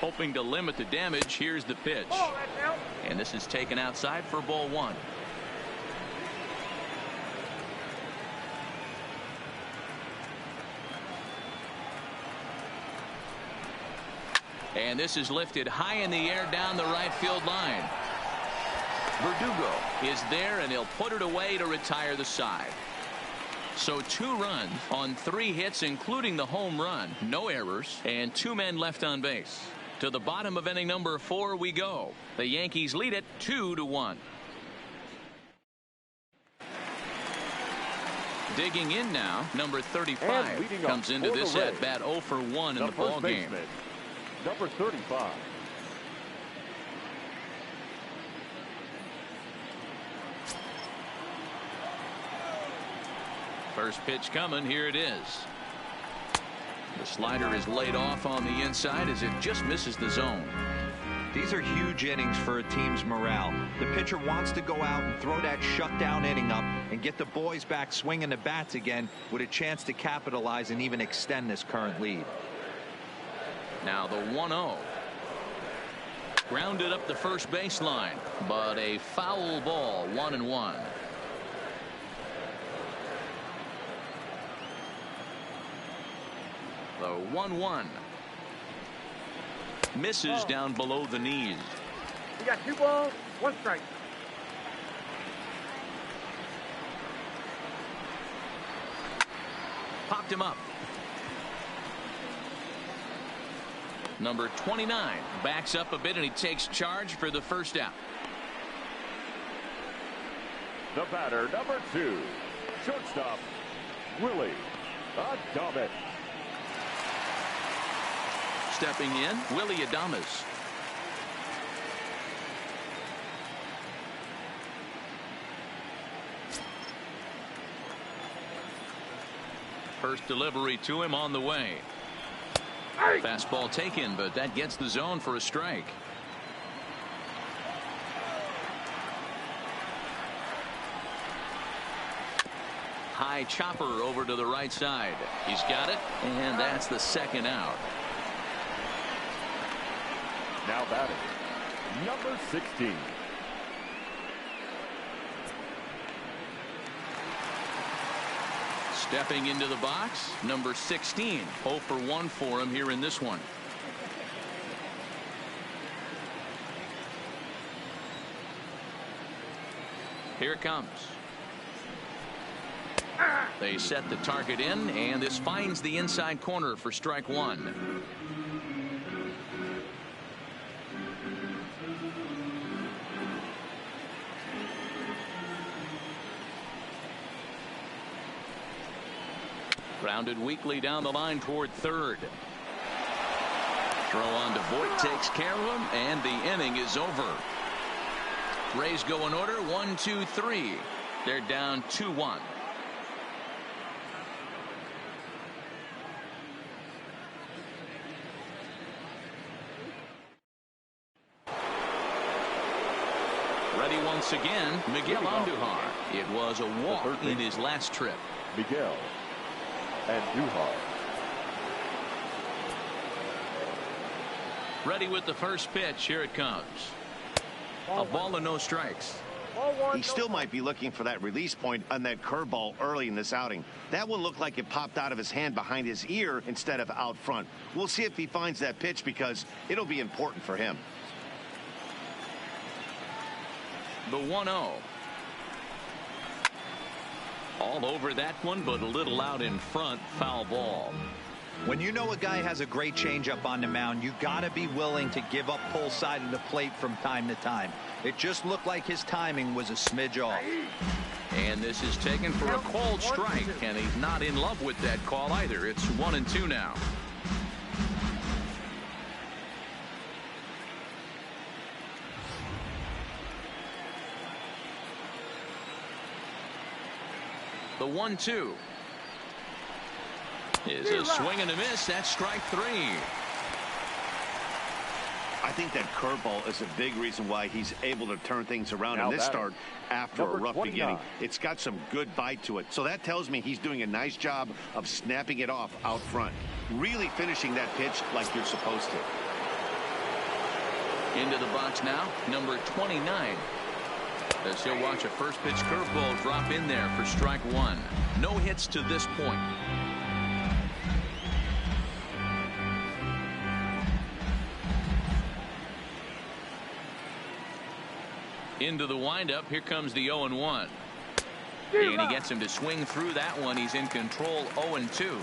Hoping to limit the damage. Here's the pitch. And this is taken outside for ball 1. And this is lifted high in the air down the right field line. Verdugo is there, and he'll put it away to retire the side. So 2 runs on 3 hits, including the home run. No errors, and 2 men left on base. To the bottom of inning number 4 we go. The Yankees lead it 2-1. Digging in now, number 35 comes into this at bat 0 for 1 in the ball game. Number 35. First pitch coming. Here it is. The slider is laid off on the inside as it just misses the zone. These are huge innings for a team's morale. The pitcher wants to go out and throw that shutdown inning up and get the boys back swinging the bats again with a chance to capitalize and even extend this current lead. Now the 1-0. Grounded up the first baseline, but a foul ball. 1-1. The 1-1 misses down below the knees. We got 2 balls, 1 strike. Popped him up. Number 29 backs up a bit and he takes charge for the first out. The batter, number 2, shortstop, Willie Adames. Stepping in, Willie Adames. First delivery to him on the way. Fastball taken, but that gets the zone for a strike. High chopper over to the right side. He's got it, and that's the second out. Now batting, number 16. Stepping into the box, number 16. 0 for 1 for him here in this one. Here it comes. They set the target in, and this finds the inside corner for strike 1. Grounded weakly down the line toward third. Throw on to Voit takes care of him, and the inning is over. Rays go in order 1, 2, 3. They're down 2-1. Ready once again, Miguel Andujar. It was a walk in his last trip. Miguel Andujar. Ready with the first pitch. Here it comes. A ball and no strikes. He still might be looking for that release point on that curveball early in this outing. That one looked like it popped out of his hand behind his ear instead of out front. We'll see if he finds that pitch because it'll be important for him. The 1-0. All over that one, but a little out in front. Foul ball. When you know a guy has a great changeup on the mound, you got to be willing to give up pull side of the plate from time to time. It just looked like his timing was a smidge off. And this is taken for a called strike, and he's not in love with that call either. It's 1-2 now. The 1-2 is a swing and a miss. That's strike 3. I think that curveball is a big reason why he's able to turn things around in this start after a rough beginning. It's got some good bite to it. So that tells me he's doing a nice job of snapping it off out front. Really finishing that pitch like you're supposed to. Into the box now, number 29. As he'll watch a first pitch curveball drop in there for strike 1. No hits to this point. Into the windup. Here comes the 0-1. And he gets him to swing through that one. He's in control. 0-2.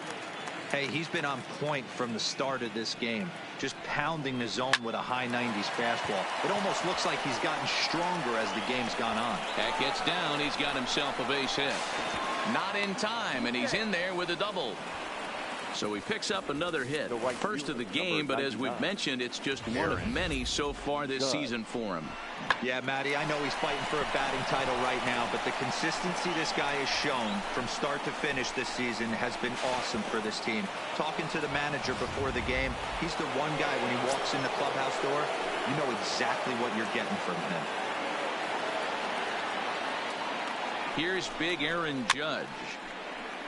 Hey, he's been on point from the start of this game, just pounding the zone with a high 90s fastball. It almost looks like he's gotten stronger as the game's gone on. That gets down. He's got himself a base hit. Not in time, and he's in there with a double. So he picks up another hit. First of the game, but as we've mentioned, it's just one of many so far this season for him. Yeah, Matty, I know he's fighting for a batting title right now, but the consistency this guy has shown from start to finish this season has been awesome for this team. Talking to the manager before the game, he's the one guy when he walks in the clubhouse door, you know exactly what you're getting from him. Here's big Aaron Judge.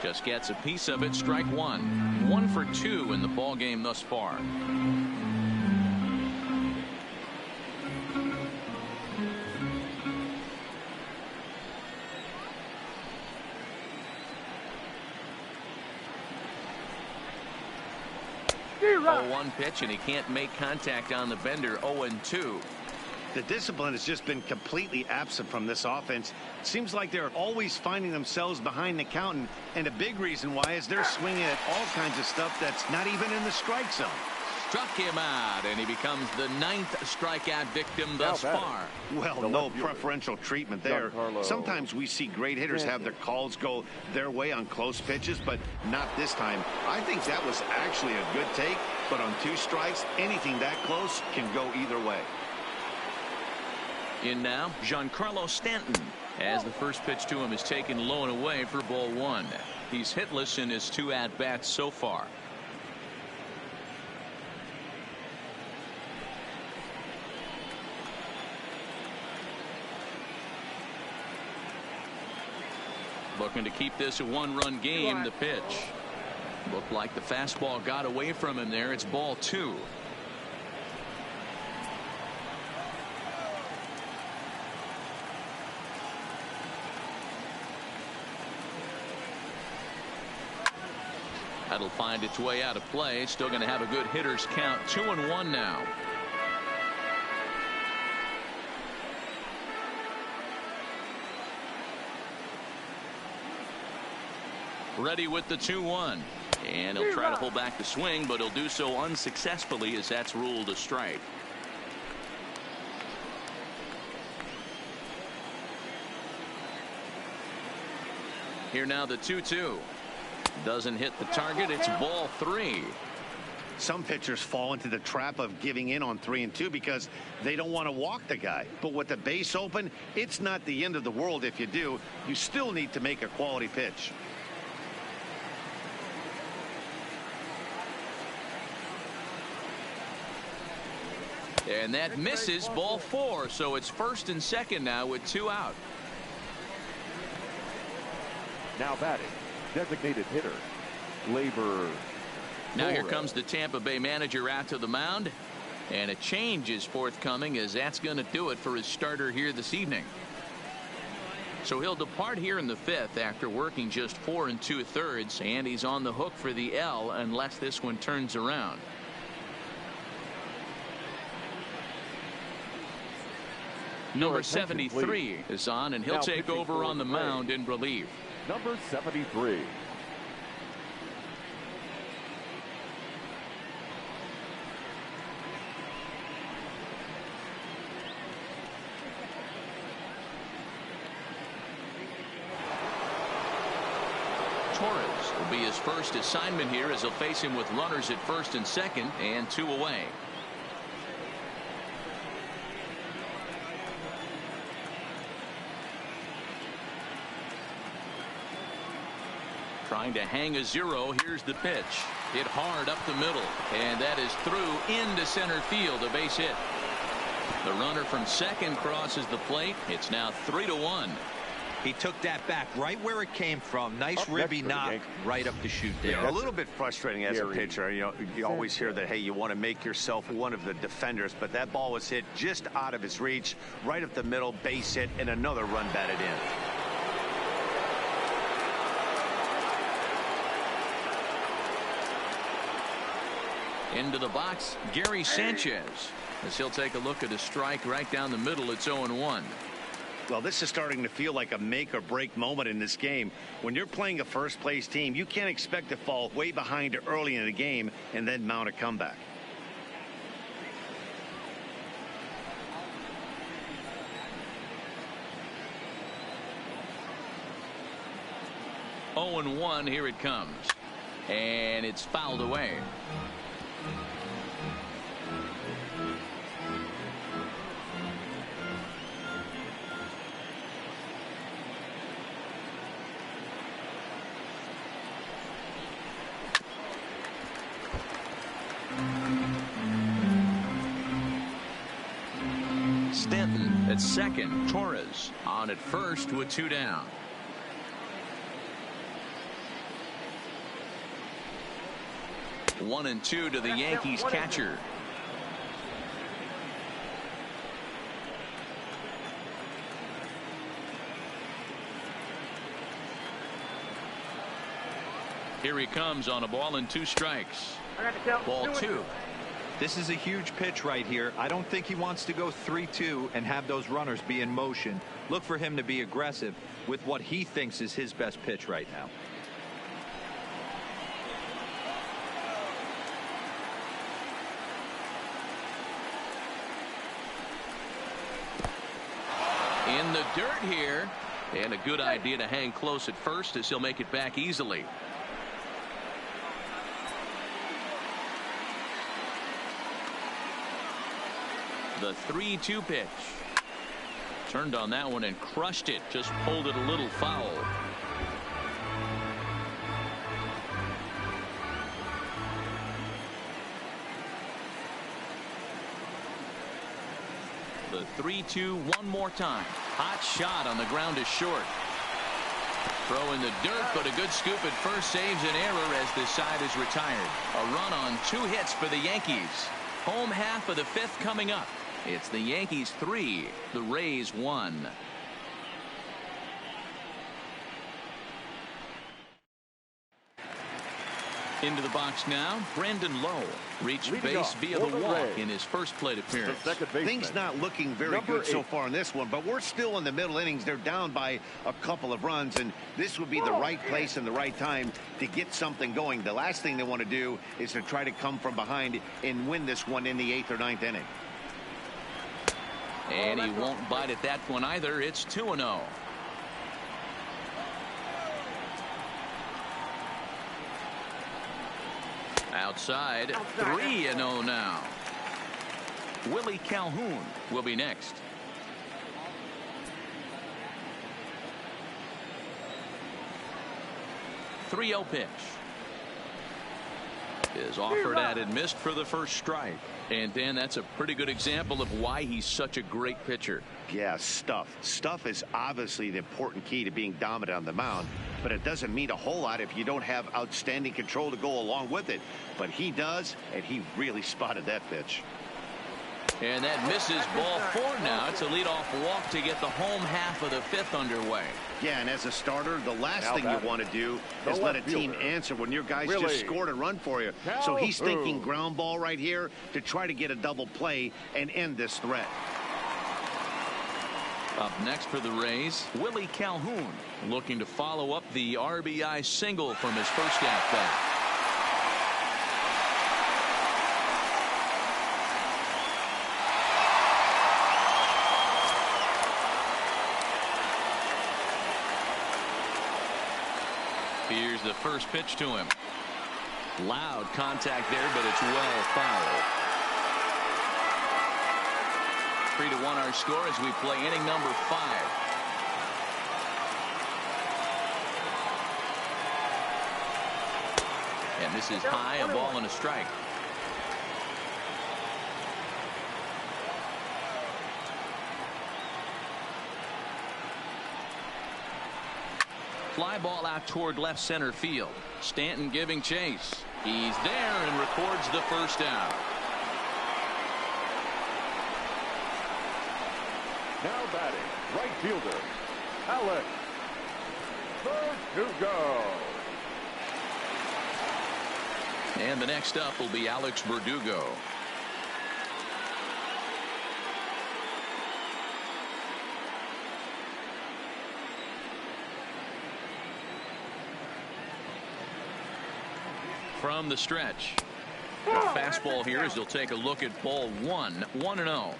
Just gets a piece of it. Strike 1. 1 for 2 in the ball game thus far. Oh, 1 pitch, and he can't make contact on the bender. 0-2. The discipline has just been completely absent from this offense. Seems like they're always finding themselves behind the count, and a big reason why is they're swinging at all kinds of stuff that's not even in the strike zone. Struck him out, and he becomes the 9th strikeout victim thus far. Well, no preferential treatment there. Sometimes we see great hitters have their calls go their way on close pitches, but not this time. I think that was actually a good take, but on 2 strikes, anything that close can go either way. In now, Giancarlo Stanton, as the first pitch to him is taken low and away for ball 1. He's hitless in his 2 at-bats so far. Looking to keep this a 1-run game. The pitch looked like the fastball got away from him there. It's ball 2. That'll find its way out of play. Still going to have a good hitter's count. 2-1 now. Ready with the 2-1. And he'll try to pull back the swing, but he'll do so unsuccessfully as that's ruled a strike. Here now the 2-2. Doesn't hit the target. It's ball 3. Some pitchers fall into the trap of giving in on 3 and 2 because they don't want to walk the guy. But with the base open, it's not the end of the world if you do. You still need to make a quality pitch. And that misses, ball 4. So it's first and second now with 2 out. Now batting, designated hitter, Labor. Now here comes the Tampa Bay manager out to the mound. And a change is forthcoming, as that's going to do it for his starter here this evening. So he'll depart here in the 5th after working just 4 2/3, and he's on the hook for the L unless this one turns around. Number 73 is on, and he'll take over on the mound in relief. Number 73. Torres will be his first assignment here, as he'll face him with runners at first and second and 2 away. Trying to hang a 0. Here's the pitch. Hit hard up the middle, and that is through into center field, a base hit. The runner from second crosses the plate. It's now 3-1. He took that back right where it came from. Nice ribby knock right up the chute there. A little bit frustrating as a pitcher. You always hear that, hey, you want to make yourself one of the defenders, but that ball was hit just out of his reach, right up the middle, base hit, and another run batted in. Into the box, Gary Sanchez, as he'll take a look at a strike right down the middle. It's 0-1. Well, this is starting to feel like a make or break moment in this game. When you're playing a first place team, you can't expect to fall way behind early in the game and then mount a comeback. Oh, 0-1. Here it comes, and it's fouled away. Stanton at second. Torres on at first with 2 down. One and 2 to the Yankees catcher. Here he comes on a ball and 2 strikes. Ball 2. This is a huge pitch right here. I don't think he wants to go 3-2 and have those runners be in motion. Look for him to be aggressive with what he thinks is his best pitch right now. In the dirt here, and a good idea to hang close at first, as he'll make it back easily. The 3-2 pitch. Turned on that one and crushed it. Just pulled it a little foul. The 3-2 one more time. Hot shot on the ground is short. Throw in the dirt, but a good scoop at first saves an error as this side is retired. A run on 2 hits for the Yankees. Home half of the 5th coming up. It's the Yankees 3, the Rays 1. Into the box now, Brandon Lowe reached base via the walk in his first plate appearance. Things not looking very good so far in this one, but we're still in the middle innings. They're down by a couple of runs, and this would be the right place and the right time to get something going. The last thing they want to do is to try to come from behind and win this one in the 8th or 9th inning. And he won't bite at that one either. It's 2-0. Outside, 3-0 now. Willie Calhoun will be next. 3-0 pitch is offered at and missed for the first strike. And Dan, that's a pretty good example of why he's such a great pitcher. Yeah, stuff is obviously the important key to being dominant on the mound, but it doesn't mean a whole lot if you don't have outstanding control to go along with it. But he does, and he really spotted that pitch. And that misses. Ball 4 now. It's a leadoff walk to get the home half of the 5th underway. Yeah, and as a starter, the last thing you want to do is let a team answer when your guys just scored a run for you. So he's thinking ground ball right here to try to get a double play and end this threat. Up next for the Rays, Willie Calhoun, looking to follow up the RBI single from his first at bat. Here's the first pitch to him. Loud contact there, but it's well fouled. 3-1 our score as we play inning number 5. And this is high, a ball and a strike. Fly ball out toward left center field. Stanton giving chase. He's there and records the first out. Now batting, right fielder, Alex Verdugo. And the next up will be Alex Verdugo. From the stretch. The fastball here as he'll take a look at ball 1. 1-0.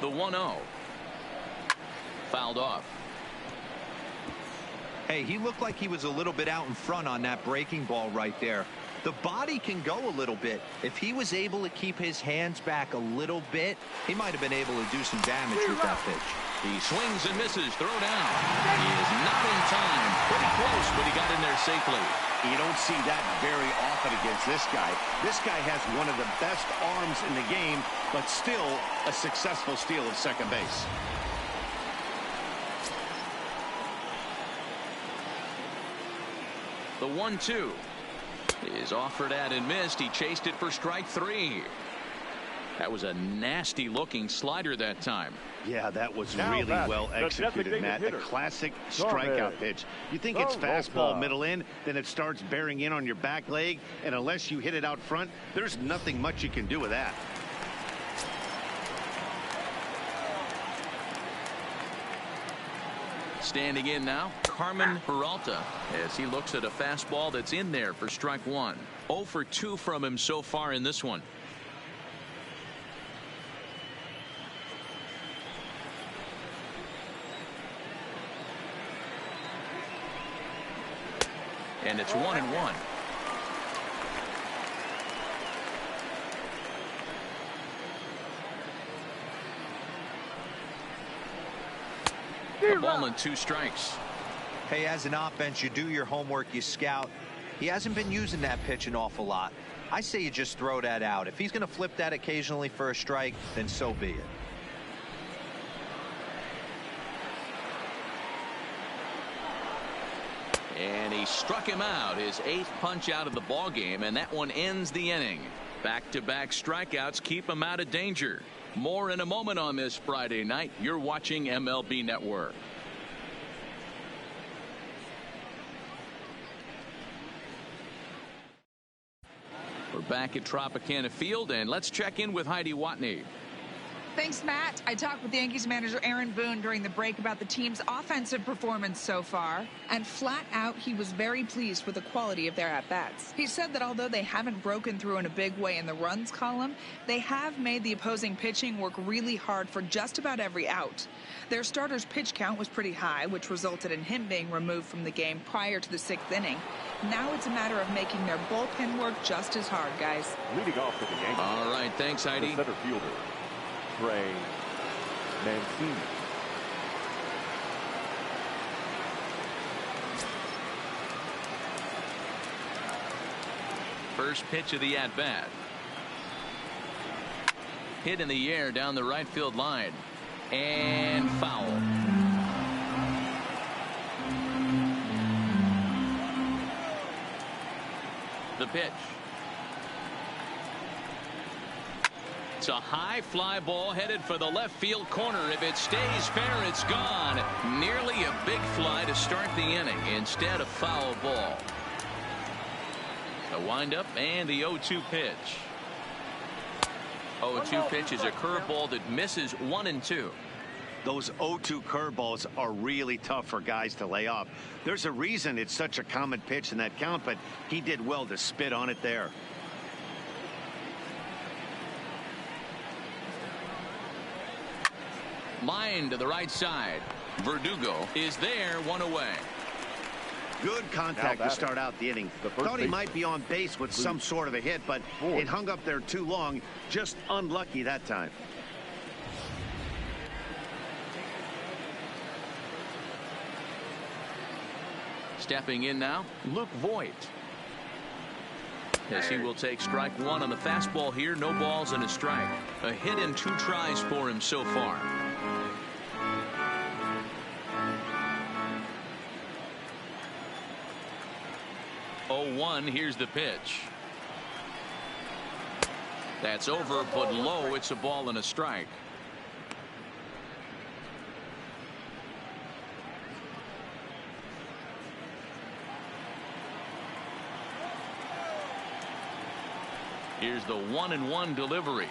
The 1-0. Fouled off. Hey, he looked like he was a little bit out in front on that breaking ball right there. The body can go a little bit. If he was able to keep his hands back a little bit, he might have been able to do some damage with that pitch. He swings and misses. Throw down. He is not in time. Pretty close, but he got in there safely. You don't see that very often against this guy. This guy has one of the best arms in the game, but still a successful steal of second base. The 1-2 is offered at and missed. He chased it for strike 3. That was a nasty looking slider that time. Yeah, that was really well executed, Matt. A classic strikeout pitch. You think it's fastball middle in, then it starts bearing in on your back leg, and unless you hit it out front, there's nothing much you can do with that. Standing in now, Carmen Peralta, as he looks at a fastball that's in there for strike 1. 0 for 2 from him so far in this one. And it's 1-1. A ball and 2 strikes. Hey, as an offense, you do your homework, you scout. He hasn't been using that pitch an awful lot. I say you just throw that out. If he's going to flip that occasionally for a strike, then so be it. And he struck him out, his 8th punch out of the ball game, and that one ends the inning. Back-to-back strikeouts keep him out of danger. More in a moment on this Friday night. You're watching MLB Network. We're back at Tropicana Field, and let's check in with Heidi Watney. Thanks, Matt. I talked with the Yankees manager Aaron Boone during the break about the team's offensive performance so far, and flat out he was very pleased with the quality of their at-bats. He said that although they haven't broken through in a big way in the runs column, they have made the opposing pitching work really hard for just about every out. Their starter's pitch count was pretty high, which resulted in him being removed from the game prior to the 6th inning. Now it's a matter of making their bullpen work just as hard, guys. Leading off for the Yankees. All right, thanks, Heidi. The center fielder, Trey Mancini. First pitch of the at-bat. Hit in the air down the right field line. And foul. The pitch. It's a high fly ball headed for the left field corner. If it stays fair, it's gone. Nearly a big fly to start the inning. Instead, a foul ball. The windup and the 0-2 pitch. 0-2 pitch is a curveball that misses 1 and 2. Those 0-2 curveballs are really tough for guys to lay off. There's a reason it's such a common pitch in that count, but he did well to spit on it there. Line to the right side. Verdugo is there, 1 away. Good contact to start out the inning. Thought he might be on base with some sort of a hit, but it hung up there too long. Just unlucky that time. Stepping in now, Luke Voigt. As he will take strike 1 on the fastball here. No balls and a strike. A hit in 2 tries for him so far. Here's the pitch. That's over, but low. It's a ball and a strike. Here's the 1-1 delivery.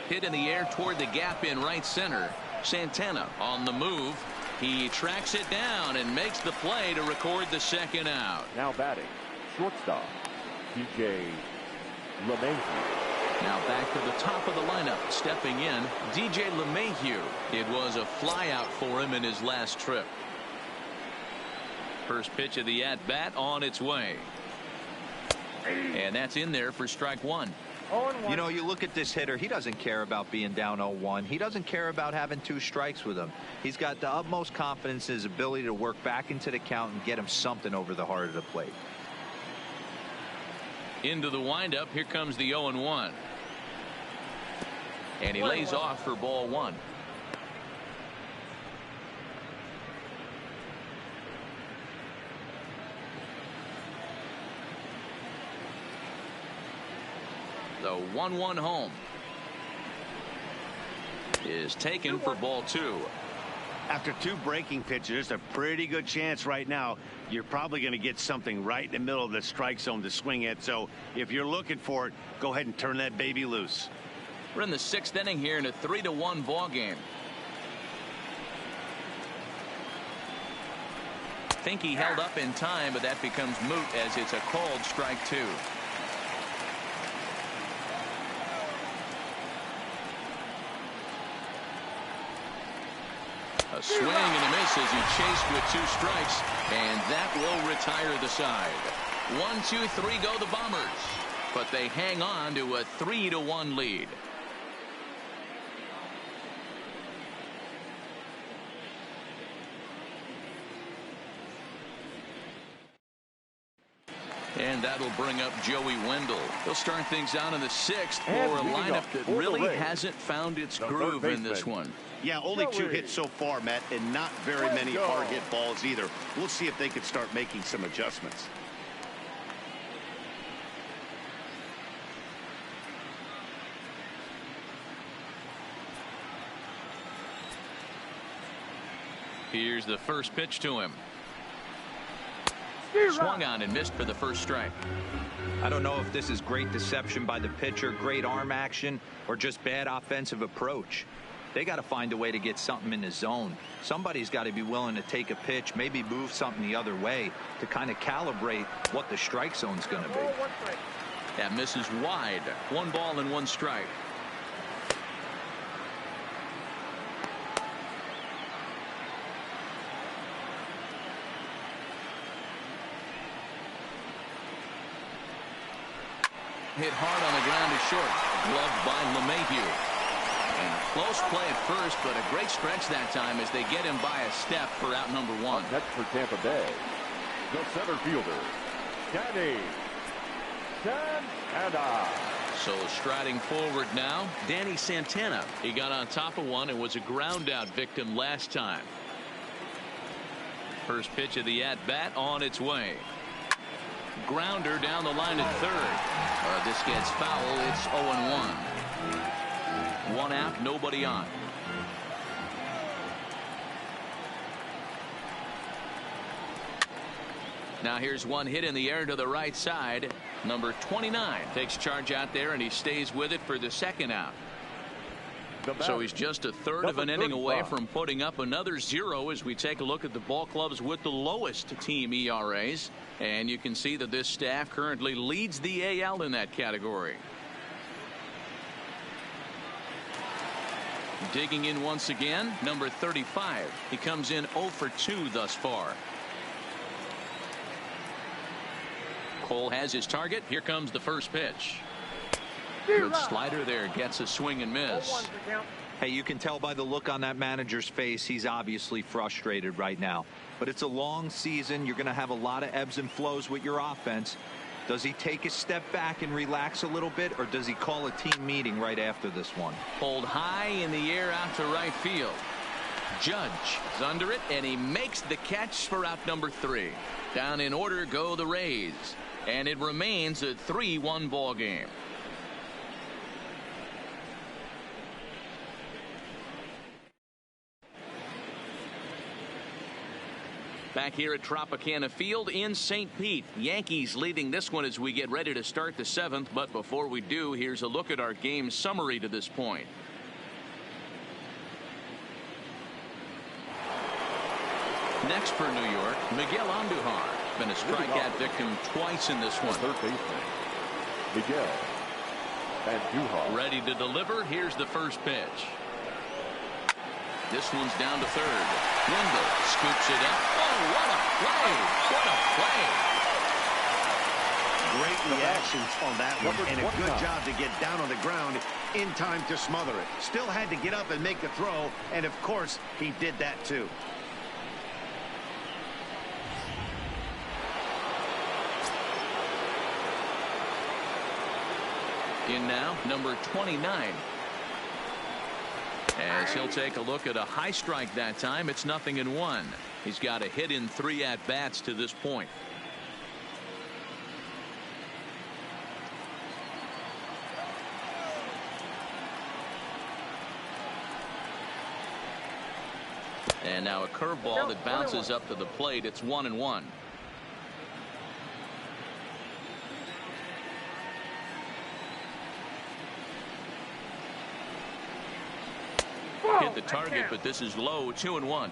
Hit in the air toward the gap in right center. Santana on the move. He tracks it down and makes the play to record the 2nd out. Now batting, shortstop, DJ LeMahieu. Now back to the top of the lineup. Stepping in, DJ LeMahieu. It was a fly out for him in his last trip. First pitch of the at-bat on its way. And that's in there for strike 1. You know, you look at this hitter, he doesn't care about being down 0-1. He doesn't care about having 2 strikes with him. He's got the utmost confidence in his ability to work back into the count and get him something over the heart of the plate. Into the windup. Here comes the 0-1. And he lays off for ball 1. The 1-1 home is taken for ball 2. After 2 breaking pitches, a pretty good chance right now you're probably going to get something right in the middle of the strike zone to swing at. So if you're looking for it, go ahead and turn that baby loose. We're in the 6th inning here in a 3-1 ball game. Think he held up in time, but that becomes moot as it's a called strike 2. A swing and a miss as he chased with 2 strikes, and that will retire the side. 1, 2, 3 go the Bombers, but they hang on to a 3-1 lead. And that'll bring up Joey Wendell. He'll start things out in the 6th for a lineup that really hasn't found its groove in this one. Yeah, only 2 hits so far, Matt, and not very many hard hit balls either. We'll see if they can start making some adjustments. Here's the first pitch to him. Swung on and missed for the first strike. I don't know if this is great deception by the pitcher, great arm action, or just bad offensive approach. They got to find a way to get something in the zone. Somebody's got to be willing to take a pitch, maybe move something the other way to kind of calibrate what the strike zone's going to be. That misses wide. 1 ball and 1 strike. Hit hard on the ground is short. Gloved by LeMahieu. And a close play at first, but a great stretch that time as they get him by a step for out number 1. Next for Tampa Bay, the center fielder, Danny Santana. So striding forward now, Danny Santana. He got on top of one and was a ground out victim last time. First pitch of the at-bat on its way. Grounder down the line at third. This gets foul. It's 0-1. 1 out, nobody on. Now here's one hit in the air to the right side. Number 29 takes charge out there, and he stays with it for the second out. So he's just a third of an inning away from putting up another 0 as we take a look at the ball clubs with the lowest team ERAs. And you can see that this staff currently leads the AL in that category. Digging in once again, number 35. He comes in 0 for 2 thus far. Cole has his target. Here comes the first pitch. Good slider there, gets a swing and miss. Hey, you can tell by the look on that manager's face, he's obviously frustrated right now. But it's a long season. You're going to have a lot of ebbs and flows with your offense. Does he take a step back and relax a little bit, or does he call a team meeting right after this one? Pulled high in the air out to right field. Judge is under it, and he makes the catch for out number 3. Down in order go the Rays, and it remains a 3-1 ball game. Back here at Tropicana Field in St. Pete. Yankees leading this one as we get ready to start the 7th. But before we do, here's a look at our game summary to this point. Next for New York, Miguel Andujar. Been a strikeout victim twice in this one. Third baseman, Miguel Andujar. Ready to deliver. Here's the first pitch. This one's down to third. Wendell scoops it up. Oh, what a play! What a play! Great reactions on that one, and a good job to get down on the ground in time to smother it. Still had to get up and make the throw, and of course, he did that too. In now, number 29. As he'll take a look at a high strike that time. It's 0-1. He's got a hit in 3 at-bats to this point. And now a curveball that bounces up to the plate. It's 1-1. Hit the target, but this is low. 2-1.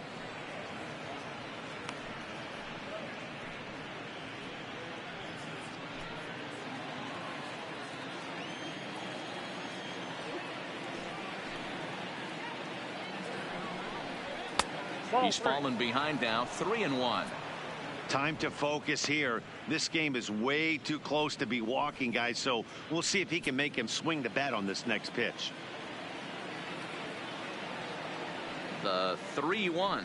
He's fallen behind now. 3-1. Time to focus here. This game is way too close to be walking, guys, so we'll see if he can make him swing the bat on this next pitch. The 3-1.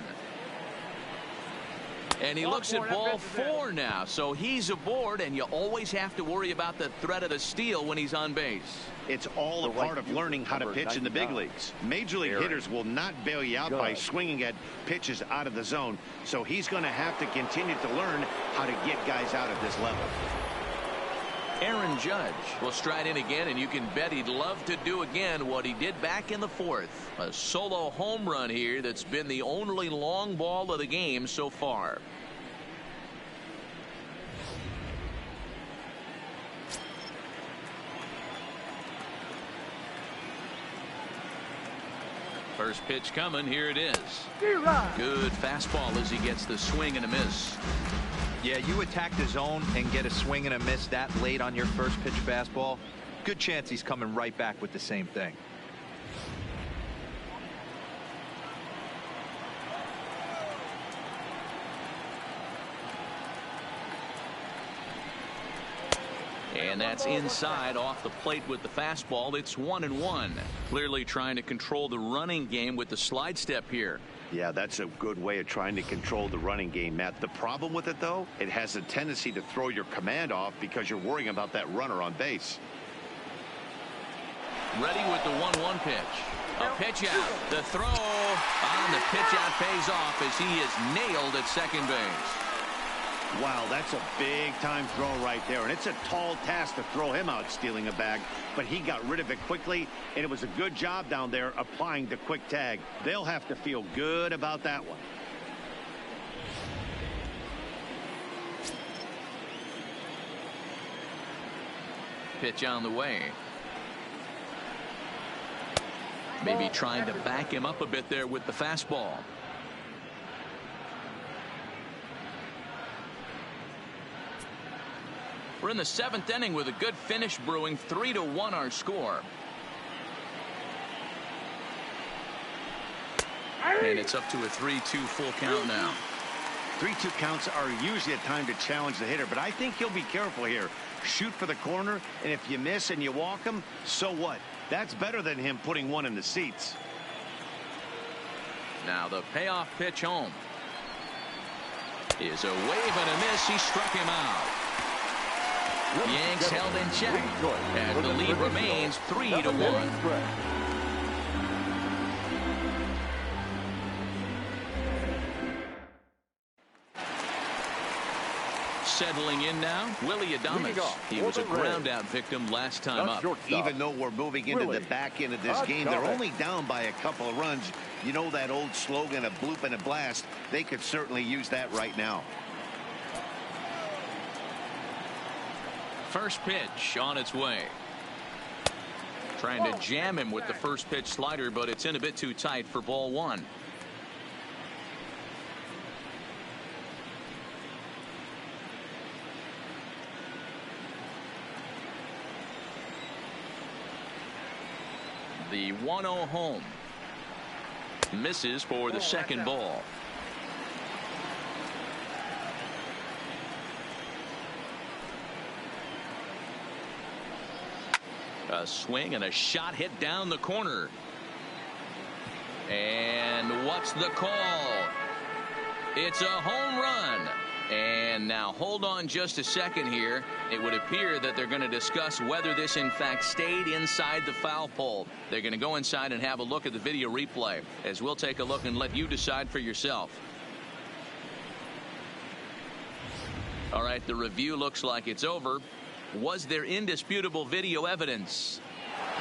And he looks at ball 4 now, so he's aboard, and you always have to worry about the threat of the steal when he's on base. It's all a part of learning how to pitch in the big leagues. Major league hitters will not bail you out by swinging at pitches out of the zone, so he's going to have to continue to learn how to get guys out at this level. Aaron Judge will stride in again, and you can bet he'd love to do again what he did back in the 4th. A solo home run here that's been the only long ball of the game so far. First pitch coming. Here it is. Good fastball as he gets the swing and a miss. Yeah, you attack the zone and get a swing and a miss that late on your first pitch fastball. Good chance he's coming right back with the same thing. And that's inside off the plate with the fastball. It's 1-1. Clearly trying to control the running game with the slide step here. Yeah, that's a good way of trying to control the running game, Matt. The problem with it, though, it has a tendency to throw your command off because you're worrying about that runner on base. Ready with the 1-1 pitch. A pitch out. The throw on the pitch out pays off as he is nailed at second base. Wow, that's a big-time throw right there, and it's a tall task to throw him out stealing a bag, but he got rid of it quickly, and it was a good job down there applying the quick tag. They'll have to feel good about that one. Pitch on the way. Maybe trying to back him up a bit there with the fastball. We're in the 7th inning with a good finish brewing. 3-1 our score. And it's up to a 3-2 full count now. 3-2 counts are usually a time to challenge the hitter, but I think he'll be careful here. Shoot for the corner, and if you miss and you walk him, so what? That's better than him putting one in the seats. Now the payoff pitch home is a wave and a miss. He struck him out. Yanks held in check, and the lead remains 3-1. Settling in now, Willie Adames. He was a ground-out victim last time up. Even though we're moving into the back end of this game, they're only down by a couple of runs. You know that old slogan, a bloop and a blast? They could certainly use that right now. First pitch on its way. Trying to jam him with the first pitch slider, but it's in a bit too tight for ball one. The 1-0 home. Misses for the second ball. A swing and a shot hit down the corner. And what's the call? It's a home run. And now hold on just a second here. It would appear that they're going to discuss whether this in fact stayed inside the foul pole. They're going to go inside and have a look at the video replay, as we'll take a look and let you decide for yourself. All right, the review looks like it's over. Was there indisputable video evidence?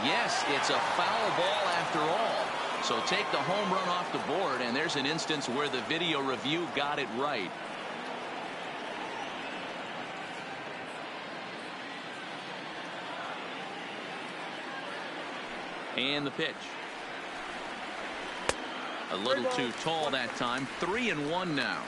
Yes, it's a foul ball after all. So take the home run off the board, and there's an instance where the video review got it right. And the pitch. A little too tall that time. 3-1 now.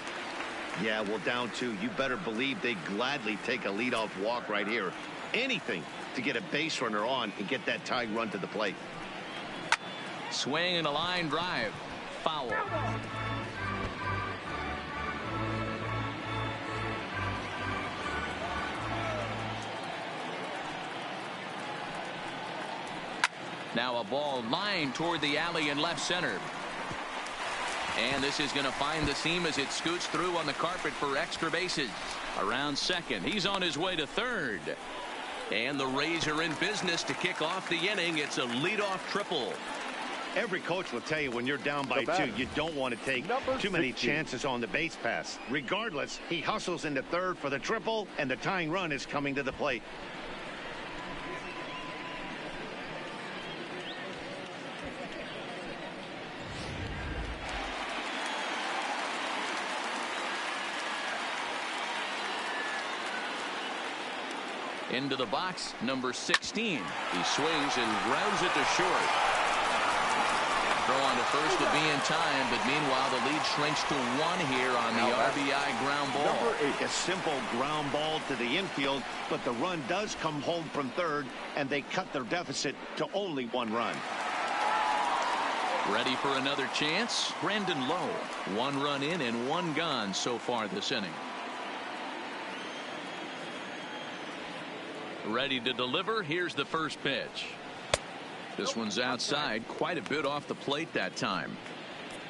Yeah, well, down 2. You better believe they gladly take a leadoff walk right here. Anything to get a base runner on and get that tying run to the plate. Swing and a line drive. Foul. Now a ball lined toward the alley in left center. And this is going to find the seam as it scoots through on the carpet for extra bases. Around second. He's on his way to third. And the Rays are in business to kick off the inning. It's a leadoff triple. Every coach will tell you when you're down by 2, you don't want to take too many chances on the base pass. Regardless, he hustles into third for the triple, and the tying run is coming to the plate. Into the box, number 16. He swings and grounds it to short. throw on to first would be in time, but meanwhile the lead shrinks to 1 here on the RBI ground ball. Number 8, a simple ground ball to the infield, but the run does come home from third, and they cut their deficit to only 1 run. Ready for another chance? Brandon Lowe. 1 run in and 1 gone so far this inning. Ready to deliver. Here's the first pitch. This one's outside, quite a bit off the plate that time.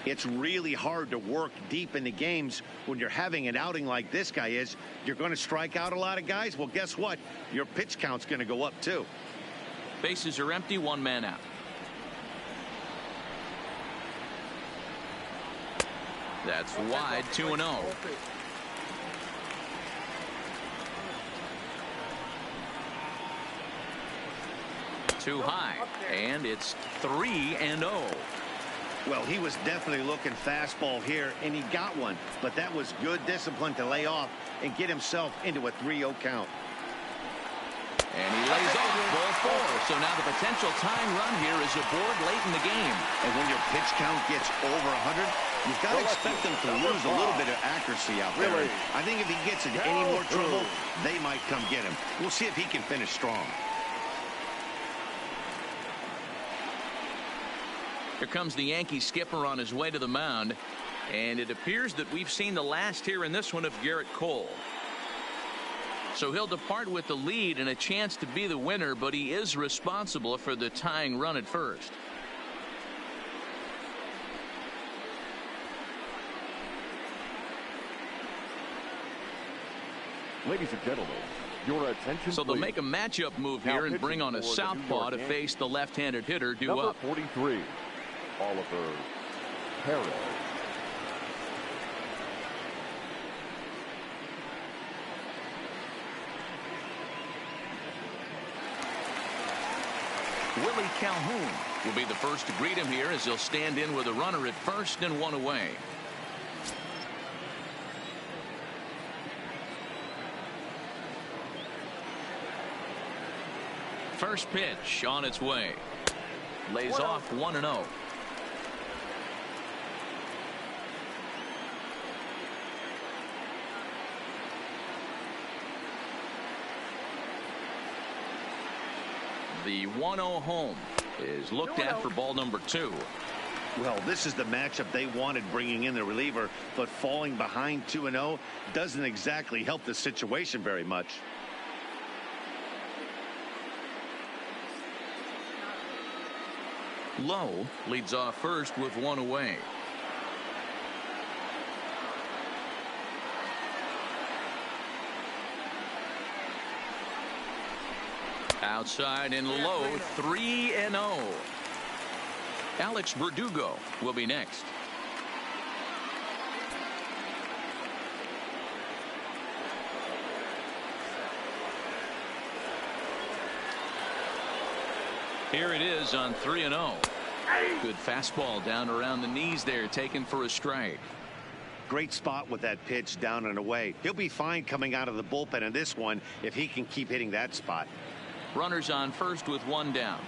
It's really hard to work deep into games when you're having an outing like this guy is. You're going to strike out a lot of guys. Well, guess what? Your pitch count's going to go up too. Bases are empty, 1 man out. That's wide, 2-0. Too high, and it's 3-0. Well, he was definitely looking fastball here, and he got one, but that was good discipline to lay off and get himself into a 3-0 count. And he lays off ball 4. So now the potential tying run here is aboard late in the game. And when your pitch count gets over 100, you've got to expect them to lose a little bit of accuracy out there. I think if he gets into any more trouble, they might come get him. We'll see if he can finish strong. Here comes the Yankee skipper on his way to the mound, and it appears that we've seen the last here in this one of Garrett Cole. So he'll depart with the lead and a chance to be the winner, but he is responsible for the tying run at first. Ladies and gentlemen, your attention. So they'll make a matchup move here and bring on a southpaw to face the left-handed hitter due up. Number 43, Oliver Perez. Willie Calhoun will be the first to greet him here as he'll stand in with a runner at first and 1 away. First pitch on its way. Lays off 1-0. The 1-0 home is looked at for ball number 2. Well, this is the matchup they wanted, bringing in the reliever, but falling behind 2-0 doesn't exactly help the situation very much. Lowe leads off first with 1 away. Outside and low, 3-0. Alex Verdugo will be next. Here it is on 3-0. Good fastball down around the knees there, taken for a strike. Great spot with that pitch down and away. He'll be fine coming out of the bullpen in this one if he can keep hitting that spot. Runners on first with 1 down.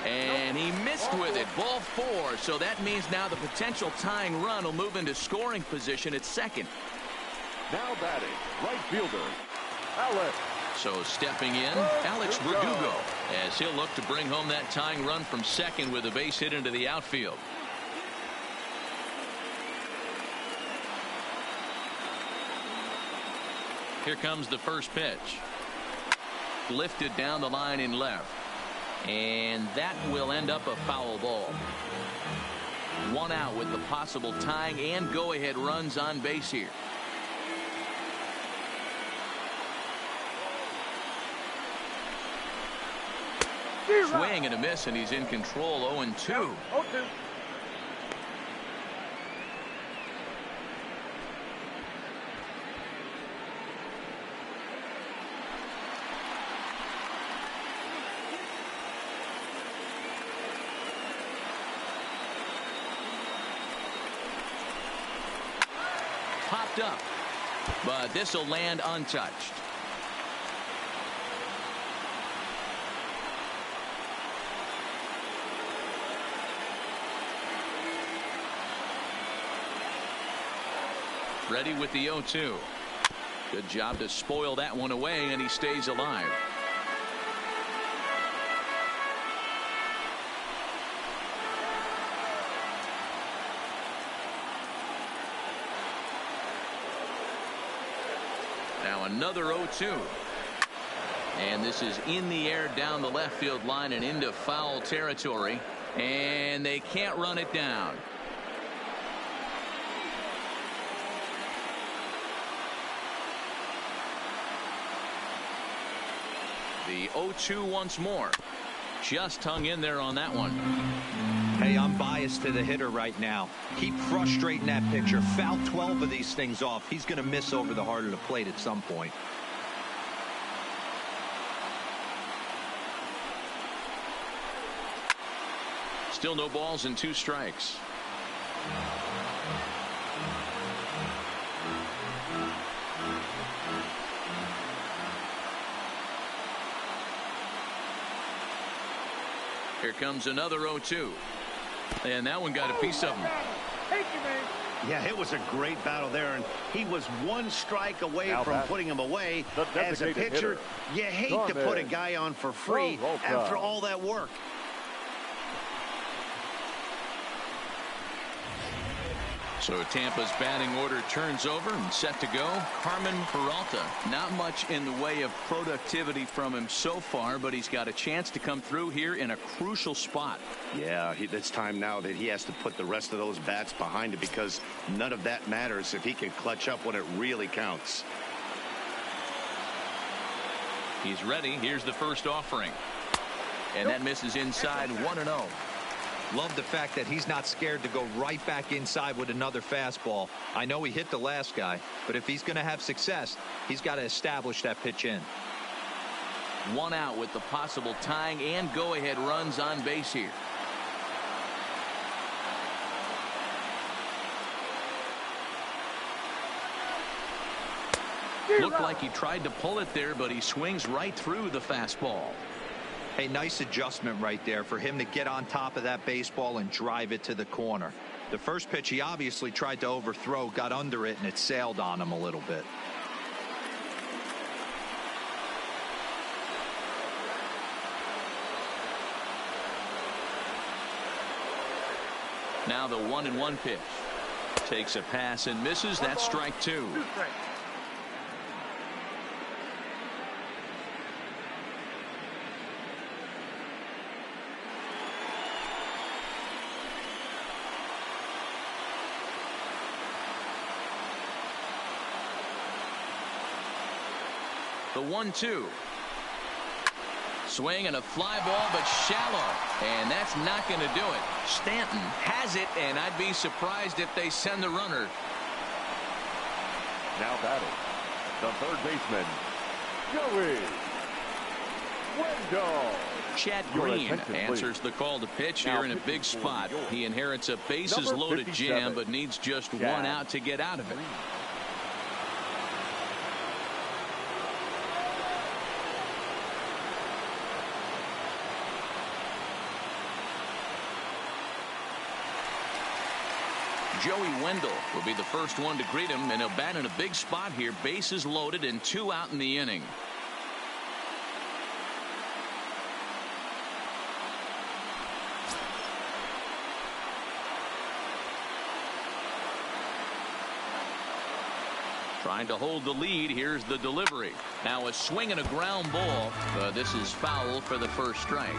And he missed with it. Ball 4. So that means now the potential tying run will move into scoring position at second. Now batting, right fielder, Alex. So stepping in, Alex Verdugo, as he'll look to bring home that tying run from second with a base hit into the outfield. Here comes the first pitch. Lifted down the line in left. And that will end up a foul ball. 1 out with the possible tying and go-ahead runs on base here. Swing and a miss, and he's in control. 0-2. Popped up, but this will land untouched. Ready with the 0-2. Good job to spoil that one away, and he stays alive. Now another 0-2. And this is in the air down the left field line and into foul territory. And they can't run it down. The 0-2 once more. Just hung in there on that one. Hey, I'm biased to the hitter right now. Keep frustrating that pitcher. Foul 12 of these things off. He's going to miss over the heart of the plate at some point. Still no balls and 2 strikes. Here comes another 0-2. And that one got a piece of him. Yeah, it was a great battle there, and he was 1 strike away from putting him away. As a pitcher, you hate to put a guy on for free after all that work. So Tampa's batting order turns over and set to go. Carmen Peralta. Not much in the way of productivity from him so far, but he's got a chance to come through here in a crucial spot. Yeah, it's time now that he has to put the rest of those bats behind it, because none of that matters if he can clutch up when it really counts. He's ready. Here's the first offering. And that misses inside. 1-0. Love the fact that he's not scared to go right back inside with another fastball. I know he hit the last guy, but if he's going to have success, he's got to establish that pitch in. 1 out with the possible tying and go-ahead runs on base here. Looked like he tried to pull it there, but he swings right through the fastball. Hey, nice adjustment right there for him to get on top of that baseball and drive it to the corner. The first pitch he obviously tried to overthrow, got under it, and it sailed on him a little bit. Now the 1-1 pitch. Takes a pass and misses. That's strike 2. The 1-2. Swing and a fly ball, but shallow. And that's not going to do it. Stanton has it, and I'd be surprised if they send the runner. Now batting, the third baseman, Joey Wendell. Chad Green answers the call to pitch here in a big spot. He inherits a bases-loaded jam, but needs just 1 out to get out of it. Joey Wendell will be the first one to greet him, and he'll bat in a big spot here. Bases loaded and 2 out in the inning. Trying to hold the lead. Here's the delivery. Now a swing and a ground ball. This is foul for the first strike.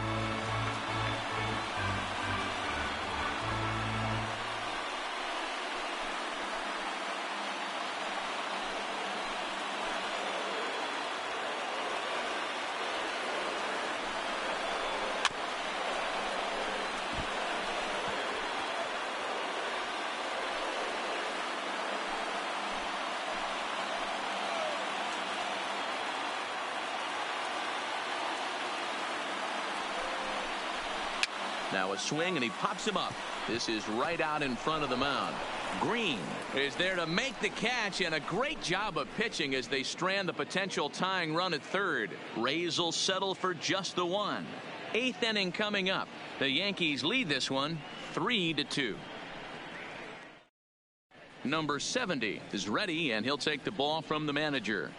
Now a swing, and he pops him up. This is right out in front of the mound. Green is there to make the catch, and a great job of pitching as they strand the potential tying run at third. Rays will settle for just the 1. 8th inning coming up. The Yankees lead this one 3-2. Number 70 is ready, and he'll take the ball from the manager.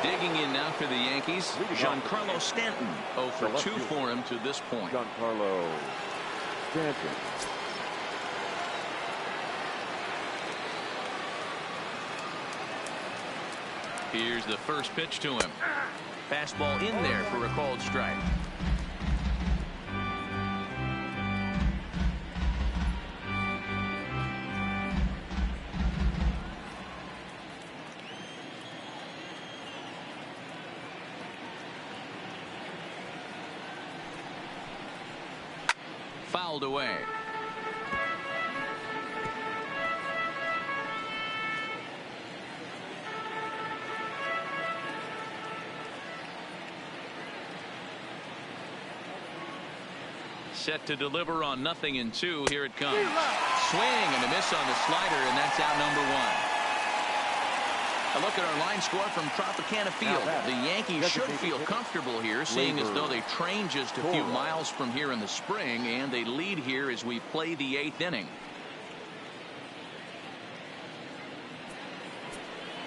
Digging in now for the Yankees, Giancarlo Stanton. 0 for 2 for him to this point. Giancarlo Stanton. Here's the first pitch to him. Fastball in there for a called strike. Fouled away. Set to deliver on 0-2. Here it comes. Swing and a miss on the slider, and that's out number 1. A look at our line score from Tropicana Field. The Yankees should feel comfortable here, seeing as though they trained just a few miles from here in the spring, and they lead here as we play the 8th inning.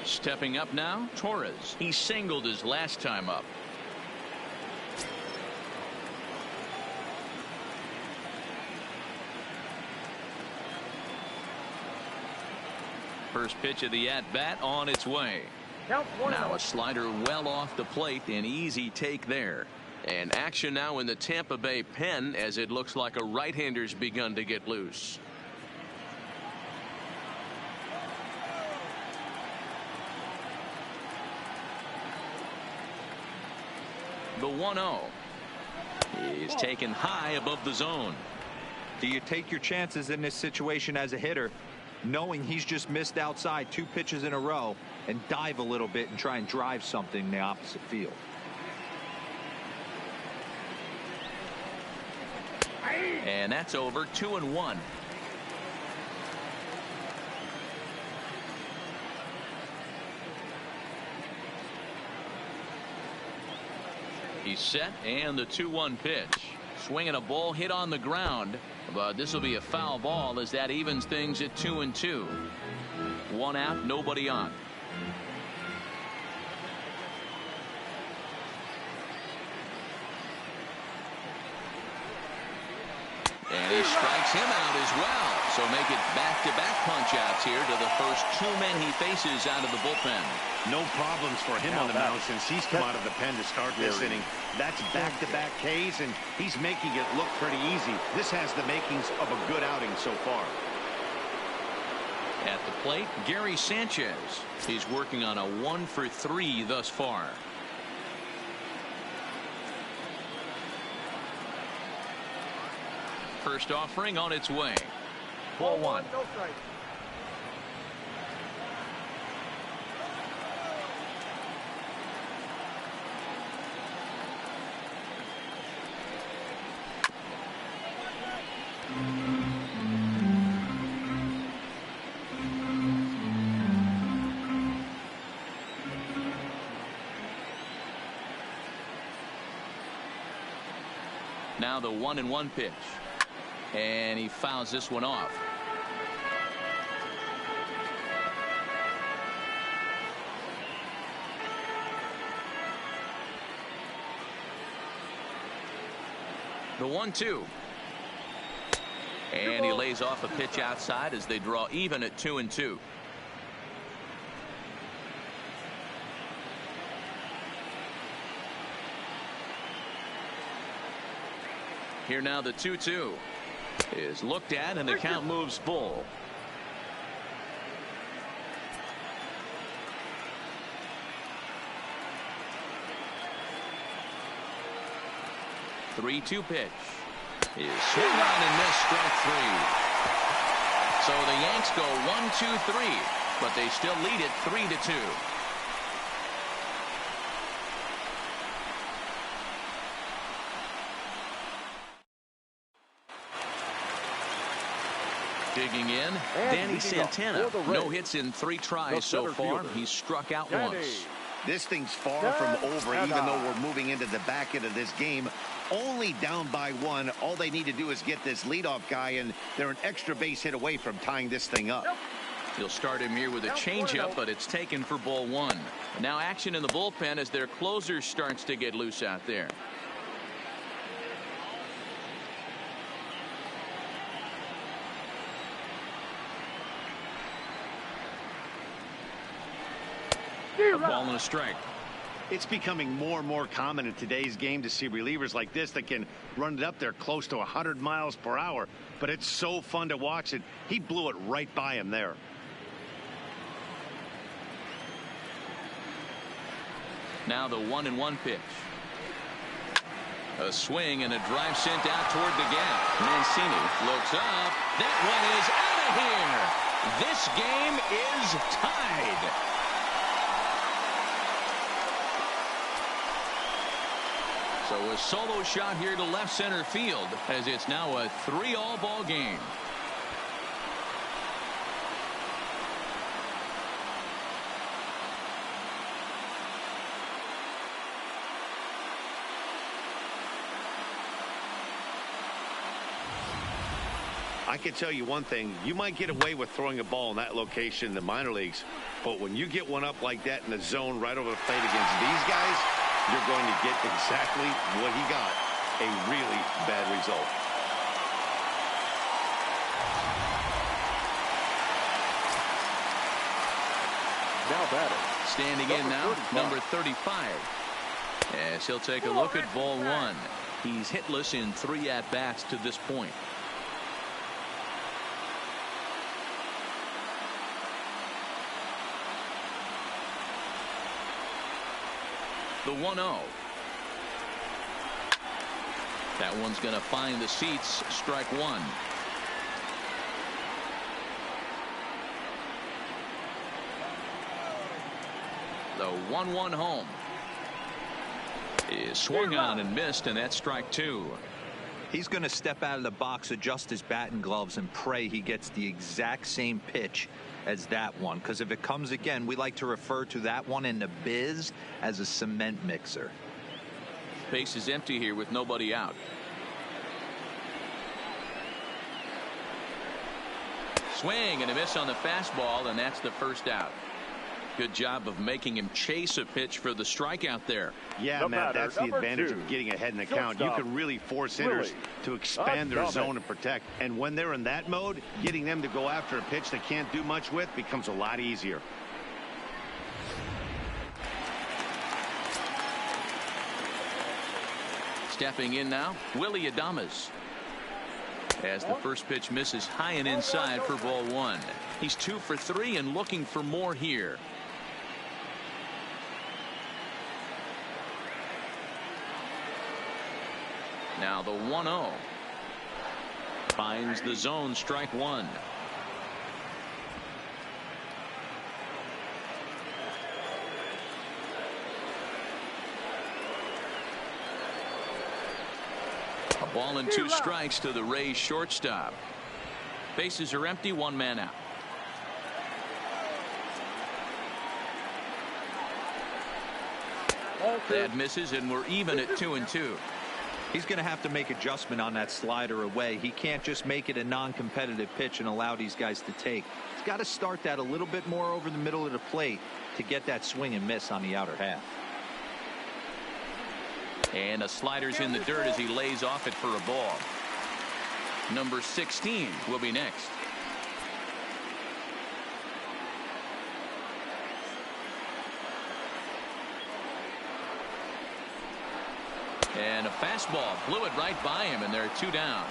Stepping up now, Torres. He singled his last time up. First pitch of the at-bat on its way. Now a slider well off the plate, an easy take there. And action now in the Tampa Bay pen, as it looks like a right-hander's begun to get loose. The 1-0 is taken high above the zone. Do you take your chances in this situation as a hitter, knowing he's just missed outside 2 pitches in a row, and dive a little bit and try and drive something in the opposite field? And that's over. 2-1. He's set, and the 2-1 pitch. Swinging a ball hit on the ground, but this will be a foul ball as that evens things at 2-2. 1 out, nobody on. And he strikes him out as well. So make it back-to-back punch-outs here to the first 2 men he faces out of the bullpen. No problems for him on the mound since he's come out of the pen to start this inning. That's back-to-back Ks, and he's making it look pretty easy. This has the makings of a good outing so far. At the plate, Gary Sanchez. He's working on a 1 for 3 thus far. First offering on its way. Ball 1. No strike. Now the 1-1 pitch. And he fouls this one off. The 1-2. And he lays off a pitch outside as they draw even at 2-2. Here now the 2-2 is looked at, and the count moves full. The 3-2 pitch is swung on and missed, strike 3. So the Yanks go 1-2-3, but they still lead it 3-2. Digging in, Danny Santana. No hits in 3 tries so far. He's struck out once. This thing's far from over, even though we're moving into the back end of this game. Only down by 1. All they need to do is get this leadoff guy, and they're an extra base hit away from tying this thing up. He'll start him here with a changeup, but it's taken for ball 1. Now action in the bullpen as their closer starts to get loose out there. A ball and a strike. It's becoming more and more common in today's game to see relievers like this that can run it up there close to 100 miles per hour. But it's so fun to watch it. He blew it right by him there. Now the 1-1 pitch. A swing and a drive sent out toward the gap. Mancini looks up. That one is out of here. This game is tied. So a solo shot here to left center field as it's now a 3-all ball game. I can tell you one thing. You might get away with throwing a ball in that location in the minor leagues, but when you get one up like that in the zone right over the plate against these guys, you're going to get exactly what he got, a really bad result. Now batting. Standing in now, number 35. As he'll take a look at ball 1. He's hitless in 3 at-bats to this point. The 1-0. That one's going to find the seats. Strike 1. The 1-1 home is swung on and missed, and that's strike 2. He's going to step out of the box, adjust his batting gloves, and pray he gets the exact same pitch as that one, because if it comes again, we like to refer to that one in the biz as a cement mixer. Base is empty here with nobody out. Swing and a miss on the fastball, and that's the first out. Good job of making him chase a pitch for the strikeout there. Yeah, Matt, that's the advantage of getting ahead in the count. You can really force hitters to expand their zone and protect. And when they're in that mode, getting them to go after a pitch they can't do much with becomes a lot easier. Stepping in now, Willie Adames. As the first pitch misses high and inside for ball 1. He's 2 for 3 and looking for more here. Now the 1-0. Finds the zone, strike 1. A ball and 2 strikes to the Rays shortstop. Bases are empty, 1 man out. That misses, and we're even at 2-2. He's going to have to make adjustment on that slider away. He can't just make it a non-competitive pitch and allow these guys to take. He's got to start that a little bit more over the middle of the plate to get that swing and miss on the outer half. And a slider's in the dirt as he lays off it for a ball. Number 16 will be next. And a fastball blew it right by him, and there are 2 down.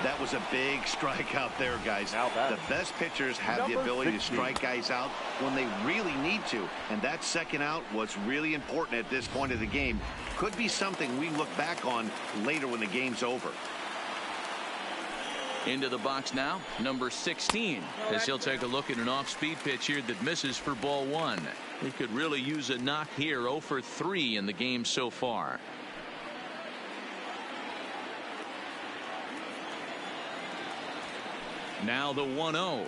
That was a big strikeout there, guys. The best pitchers have the ability to strike guys out when they really need to, and that second out was really important at this point of the game. Could be something we look back on later when the game's over. Into the box now, number 16, as he'll take a look at an off-speed pitch here that misses for ball 1. He could really use a knock here. 0 for 3 in the game so far. Now the 1-0.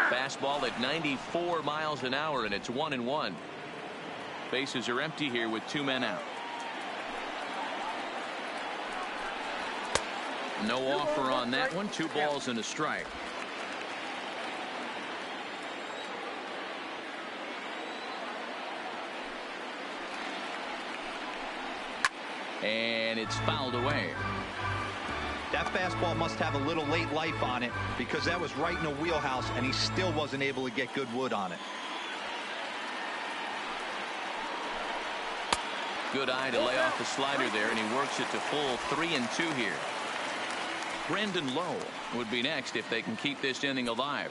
Fastball at 94 miles an hour, and it's 1-1. Bases are empty here with 2 men out. No offer on that one. 2 balls and a strike. And it's fouled away. That fastball must have a little late life on it, because that was right in the wheelhouse, and he still wasn't able to get good wood on it. Good eye to lay off the slider there, and he works it to full 3-2 here. Brandon Lowe would be next if they can keep this inning alive.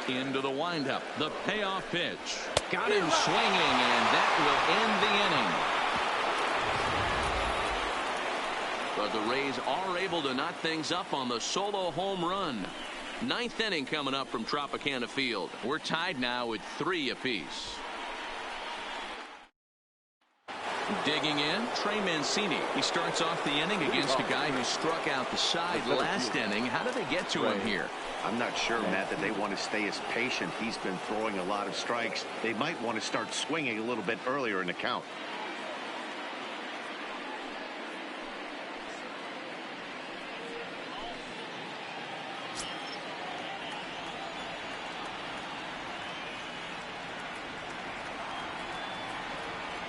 Into the windup, the payoff pitch. Got him swinging, and that will end the inning. But the Rays are able to knot things up on the solo home run. 9th inning coming up from Tropicana Field. We're tied now with 3 apiece. Digging in, Trey Mancini. He starts off the inning against a guy who struck out the side last inning. How did they get to him here? I'm not sure, Matt, that they want to stay as patient. He's been throwing a lot of strikes. They might want to start swinging a little bit earlier in the count.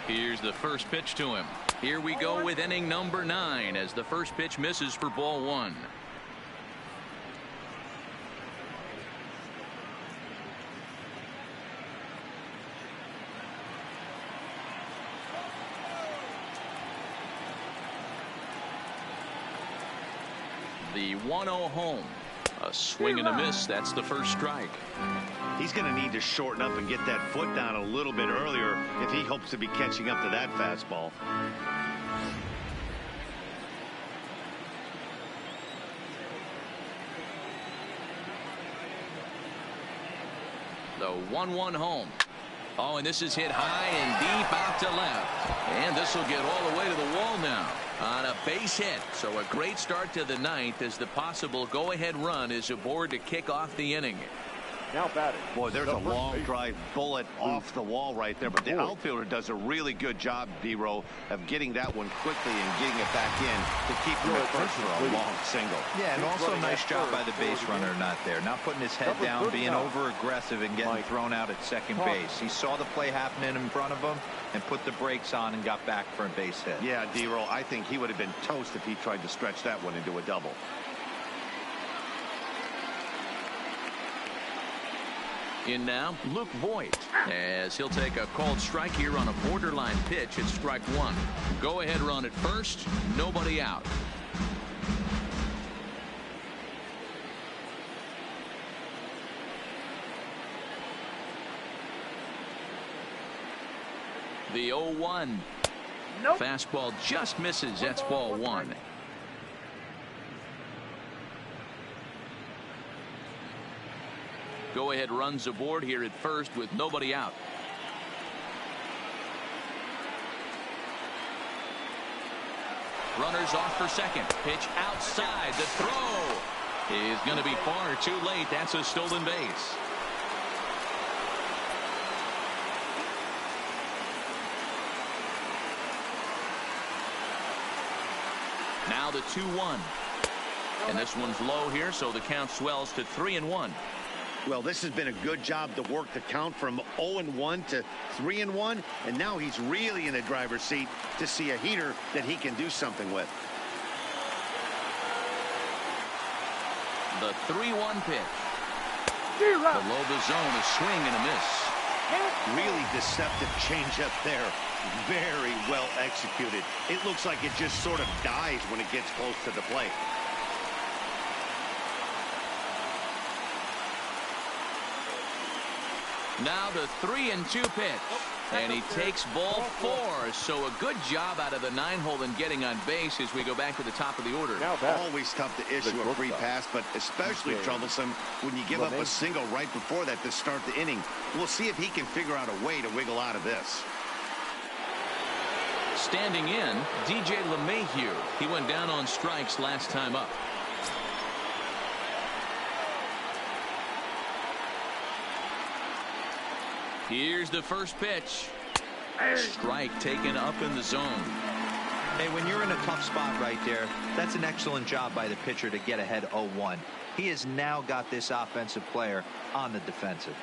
Here's the first pitch to him. Here we go with inning number 9 as the first pitch misses for ball 1. The 1-0 home. A swing and a miss. That's the first strike. He's going to need to shorten up and get that foot down a little bit earlier if he hopes to be catching up to that fastball. The 1-1 home. Oh, and this is hit high and deep out to left. And this will get all the way to the wall now on a base hit. So a great start to the 9th as the possible go-ahead run is aboard to kick off the inning. Now batting. Boy, there's a long drive bullet off the wall right there. But the outfielder does a really good job, D-Row, of getting that one quickly and getting it back in to keep him at first for a long single. Yeah, and also nice job by the base runner not there. Not putting his head down, being over-aggressive and getting thrown out at second base. He saw the play happening in front of him and put the brakes on and got back for a base hit. Yeah, D-Row, I think he would have been toast if he tried to stretch that one into a double. In now, Luke Voigt, as he'll take a called strike here on a borderline pitch at strike 1. Go ahead run at first, nobody out. The 0-1. Nope. Fastball just misses. That's ball 1. Go ahead runs aboard here at first with nobody out. Runners off for second. Pitch outside. The throw is going to be far too late. That's a stolen base. Now the 2-1. And this one's low here, so the count swells to 3-1. Well, this has been a good job to work the count from 0-1 to 3-1, and now he's really in the driver's seat to see a heater that he can do something with. The 3-1 pitch. Below the zone, a swing and a miss. Really deceptive changeup there. Very well executed. It looks like it just sort of dies when it gets close to the plate. Now the 3-2 pitch, and he takes ball 4. So a good job out of the 9-hole in getting on base as we go back to the top of the order. Always tough to issue a free pass, but especially troublesome when you give up a single right before that to start the inning. We'll see if he can figure out a way to wiggle out of this. Standing in, DJ LeMahieu. He went down on strikes last time up. Here's the first pitch. Strike taken up in the zone. Hey, when you're in a tough spot right there, that's an excellent job by the pitcher to get ahead 0-1. He has now got this offensive player on the defensive.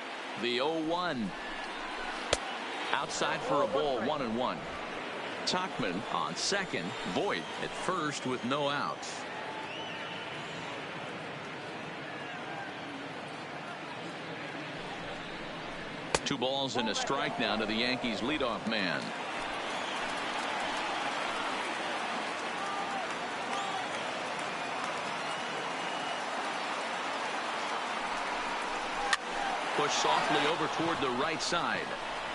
The 0-1. Outside for a ball, 1-1. Tauchman on second. Voit at first with no outs. Two balls and a strike now to the Yankees leadoff man. Push softly over toward the right side.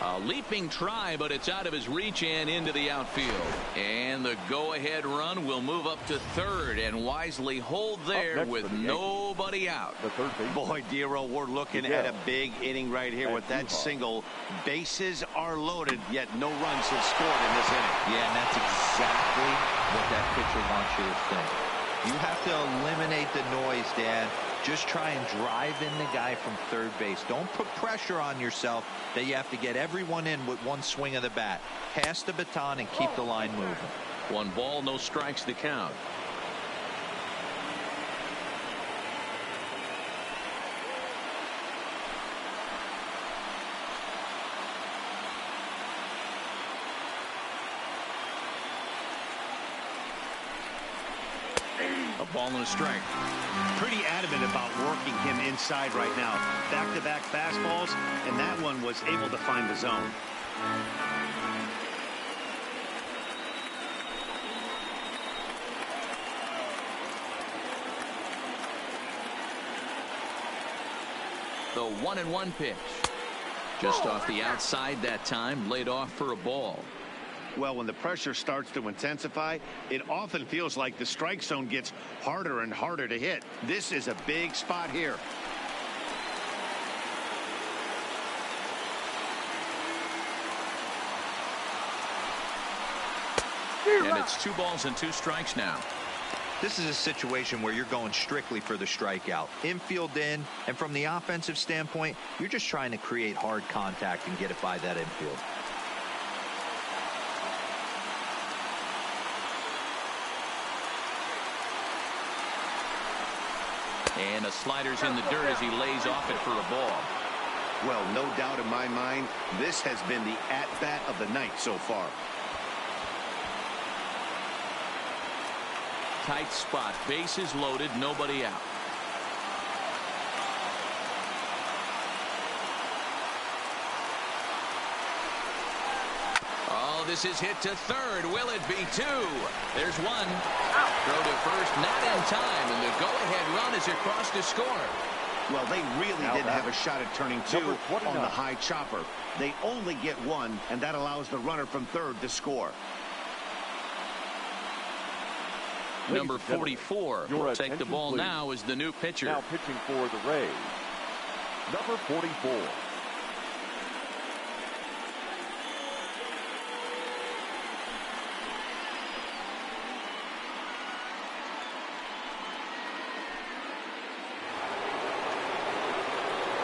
A leaping try, but it's out of his reach and into the outfield. And the go-ahead run will move up to third and wisely hold there with nobody out. The third base. Boy, Dero, we're looking at a big inning right here with that single. Bases are loaded, yet no runs have scored in this inning. Yeah, and that's exactly what that pitcher wants you to think. You have to eliminate the noise, Dan. Just try and drive in the guy from third base. Don't put pressure on yourself that you have to get everyone in with one swing of the bat. Pass the baton and keep the line moving. 1 ball, no strikes to count. A ball and a strike. Pretty adamant about working him inside right now. Back-to-back fastballs, and that one was able to find the zone. The 1-1 pitch. Just off the outside that time, laid off for a ball. Well, when the pressure starts to intensify, it often feels like the strike zone gets harder and harder to hit. This is a big spot here. And it's 2 balls and 2 strikes now. This is a situation where you're going strictly for the strikeout. Infield in, and from the offensive standpoint, you're just trying to create hard contact and get it by that infield. And a slider's in the dirt as he lays off it for a ball. Well, no doubt in my mind, this has been the at-bat of the night so far. Tight spot, bases loaded, nobody out. Oh, this is hit to third. Will it be 2? There's 1. Throw to first, not in time, and the go-ahead run is across to score. Well, they really didn't have a shot at turning 2 on the high chopper. They only get 1, and that allows the runner from third to score. Number 44 will take the ball now as the new pitcher. Now pitching for the Rays, number 44.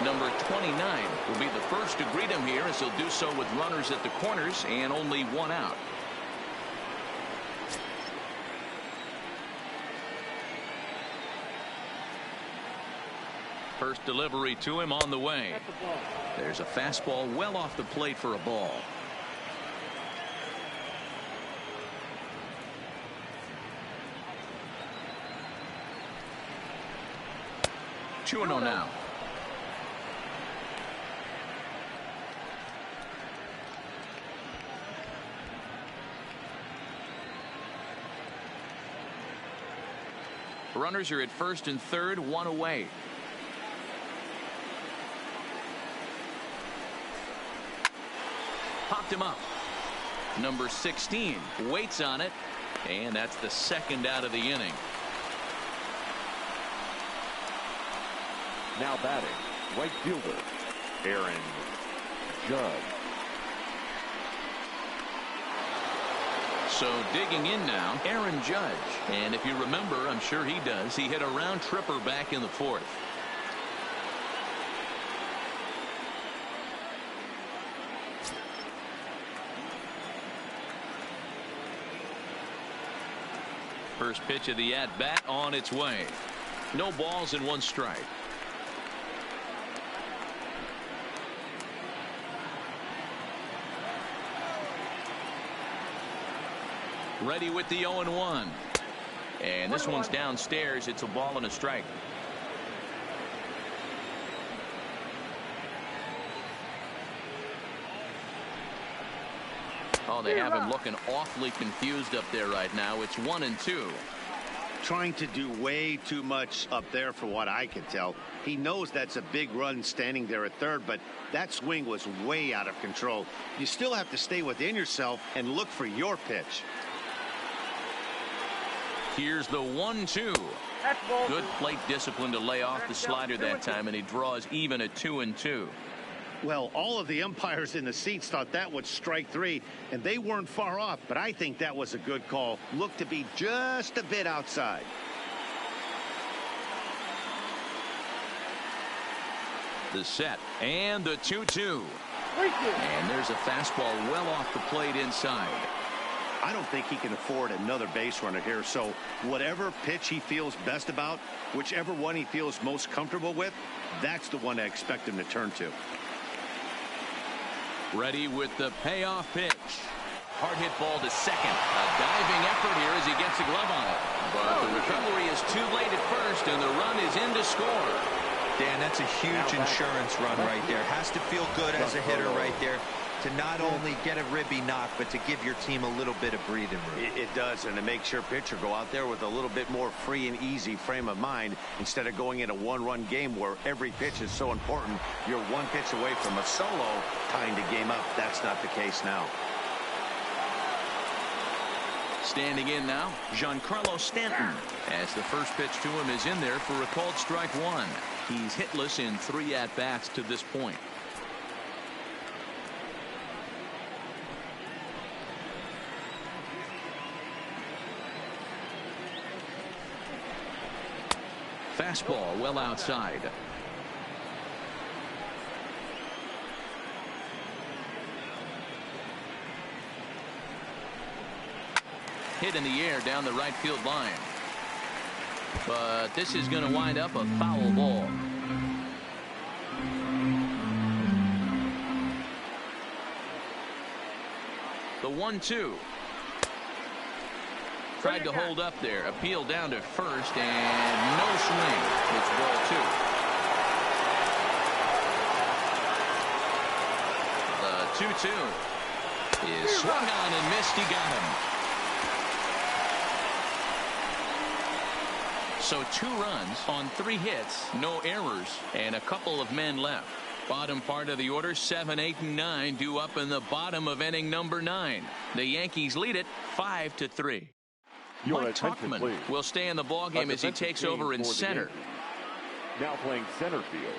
Number 29 will be the first to greet him here, as he'll do so with runners at the corners and only 1 out. First delivery to him on the way. There's a fastball well off the plate for a ball. Two and 0 now. Runners are at first and third, 1 away. Popped him up. Number 16 waits on it, and that's the second out of the inning. Now batting, right fielder, Aaron Judge. So digging in now, Aaron Judge. And if you remember, I'm sure he does, he hit a round tripper back in the 4th. First pitch of the at-bat on its way. No balls and 1 strike. Ready with the 0-1. And this one's downstairs. It's a ball and a strike. Oh, they have him looking awfully confused up there right now. It's 1-2. Trying to do way too much up there for what I can tell. He knows that's a big run standing there at third, but that swing was way out of control. You still have to stay within yourself and look for your pitch. Here's the 1-2. Good plate discipline to lay off the slider that time, and he draws even at 2-2. Well, all of the umpires in the seats thought that was strike 3, and they weren't far off, but I think that was a good call. Looked to be just a bit outside. The set and the 2-2. And there's a fastball well off the plate inside. I don't think he can afford another base runner here, so whatever pitch he feels best about, whichever one he feels most comfortable with, that's the one I expect him to turn to. Ready with the payoff pitch. Hard hit ball to second. A diving effort here as he gets a glove on it. But the recovery is too late at first, and the run is in to score. Dan, that's a huge insurance run right there. Has to feel good as a hitter right there to not only get a ribby knock, but to give your team a little bit of breathing room. It does, and it makes your pitcher go out there with a little bit more free and easy frame of mind instead of going in a one-run game where every pitch is so important. You're one pitch away from a solo tying the game up. That's not the case now. Standing in now, Giancarlo Stanton, as the first pitch to him is in there for a called strike 1. He's hitless in 3 at-bats to this point. Fastball well outside. Hit in the air down the right field line. But this is going to wind up a foul ball. The 1-2. Tried to hold up there. Appeal down to first, and no swing. It's ball 2. The 2-2 is swung on and missed. He got him. So 2 runs on 3 hits, no errors, and a couple of men left. Bottom part of the order, 7, 8, and 9 due up in the bottom of inning number 9. The Yankees lead it 5-3. Mike Tauchman will stay in the ballgame as he takes over in center. Now playing center field,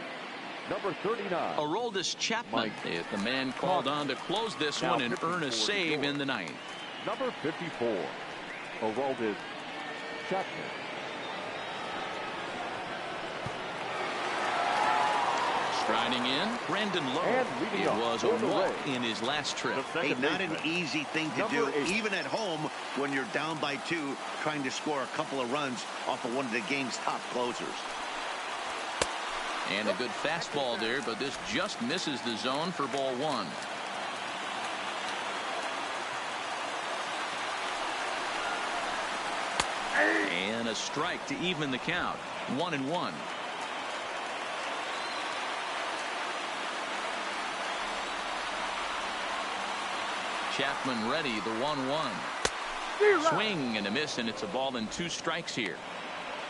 number 39. Aroldis Chapman is the man called on to close this one and earn a save in the 9th. Number 54, Aroldis Chapman. Striding in, Brandon Lowe. It was a walk in his last trip. Hey, not an easy thing to do, even at home when you're down by 2, trying to score a couple of runs off of one of the game's top closers. And a good fastball there, but this just misses the zone for ball 1. And a strike to even the count. 1-1. Chapman ready, the 1-1. Swing and a miss, and it's a ball and 2 strikes here.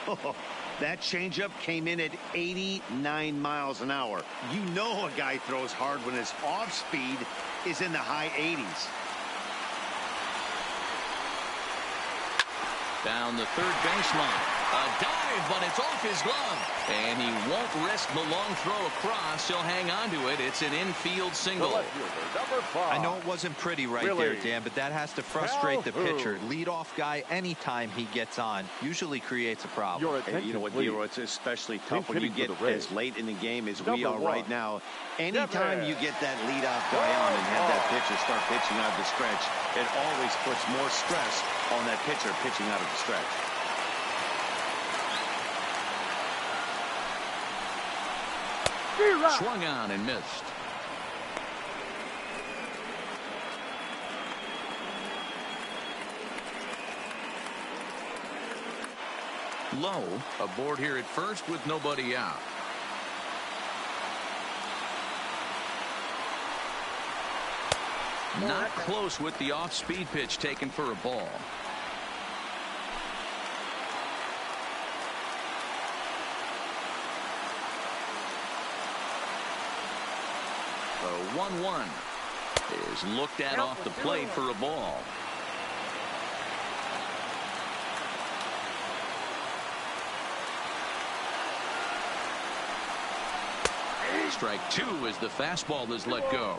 Oh, that changeup came in at 89 miles an hour. You know a guy throws hard when his off speed is in the high 80s. Down the third baseline. A dive, but it's off his glove. And he won't risk the long throw across. He'll hang on to it. It's an infield single. I know it wasn't pretty there, Dan, but that has to frustrate the pitcher. Leadoff guy, anytime he gets on, usually creates a problem. Hey, you know what, Dero, it's especially tough when you get as late in the game as we are right now. Anytime you get that leadoff guy on and have that pitcher start pitching out of the stretch, it always puts more stress on that pitcher pitching out of the the stretch. Swung on and missed. Low aboard here at first with nobody out. Not close with the off-speed pitch taken for a ball. The 1-1 is looked at off the plate for a ball. Strike two as the fastball is let go.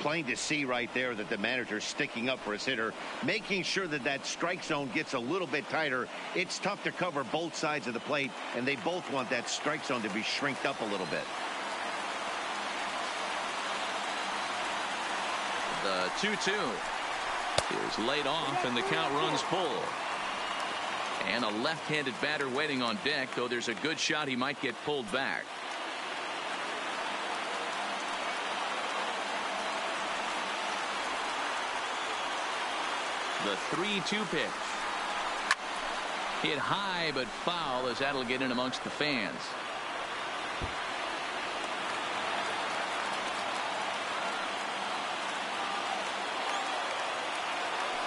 Plain to see right there that the manager's sticking up for his hitter, making sure that that strike zone gets a little bit tighter. It's tough to cover both sides of the plate, and they both want that strike zone to be shrinked up a little bit. The 2-2 is laid off, and the count runs full. And a left-handed batter waiting on deck, though there's a good shot he might get pulled back. The 3-2 pitch. Hit high but foul, as that'll get in amongst the fans.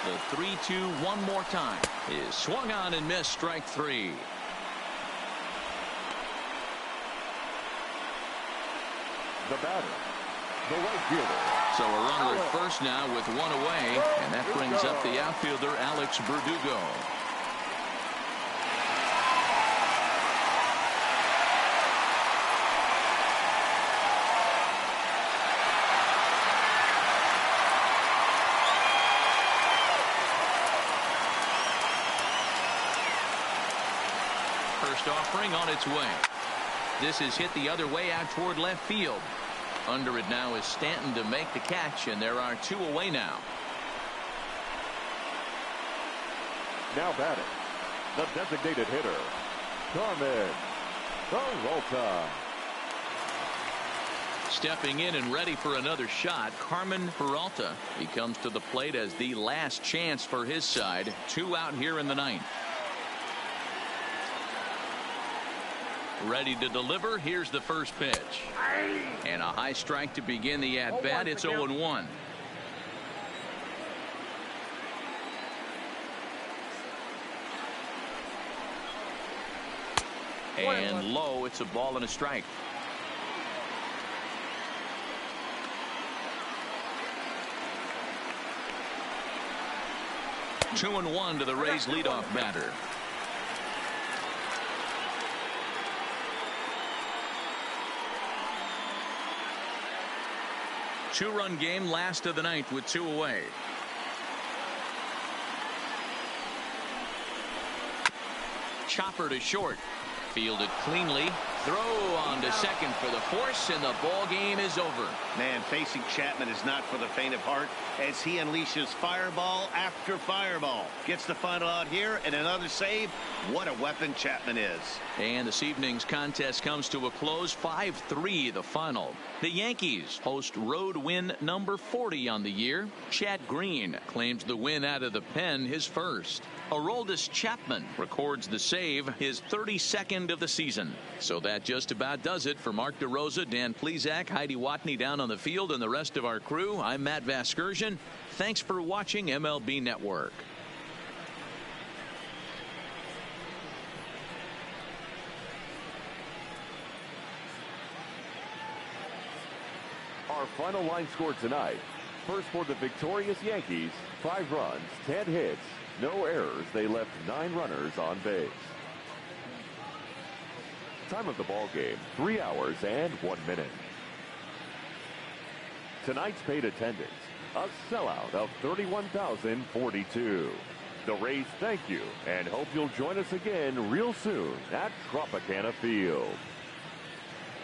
The 3-2 one more time is swung on and missed. Strike three. The batter, the right fielder. So a runner at first now with one away, and that brings up the outfielder Alex Verdugo. First offering on its way. This is hit the other way out toward left field. Under it now is Stanton to make the catch, and there are two away now. Now batting, the designated hitter, Carmen Peralta. Stepping in and ready for another shot, Carmen Peralta. He comes to the plate as the last chance for his side. Two out here in the ninth. Ready to deliver. Here's the first pitch. And a high strike to begin the at-bat. It's 0-1. And low. It's a ball and a strike. Two and one to the Rays leadoff batter. Two-run game, last of the ninth with two away. Chopper to short. Fielded cleanly. Throw on to second for the force, and the ball game is over. Man, facing Chapman is not for the faint of heart as he unleashes fireball after fireball. Gets the final out here and another save. What a weapon Chapman is. And this evening's contest comes to a close. 5-3 the final. The Yankees host road win number 40 on the year. Chad Green claims the win out of the pen, his first. Aroldis Chapman records the save, his 32nd of the season. So that just about does it for Mark DeRosa, Dan Plesac, Heidi Watney down on the field, and the rest of our crew. I'm Matt Vasgersian. Thanks for watching MLB Network. Our final line score tonight. First for the victorious Yankees, 5 runs, 10 hits, no errors. They left 9 runners on base. Time of the ball game, 3 hours and 1 minute. Tonight's paid attendance, a sellout of 31,042. The Rays thank you and hope you'll join us again real soon at Tropicana Field.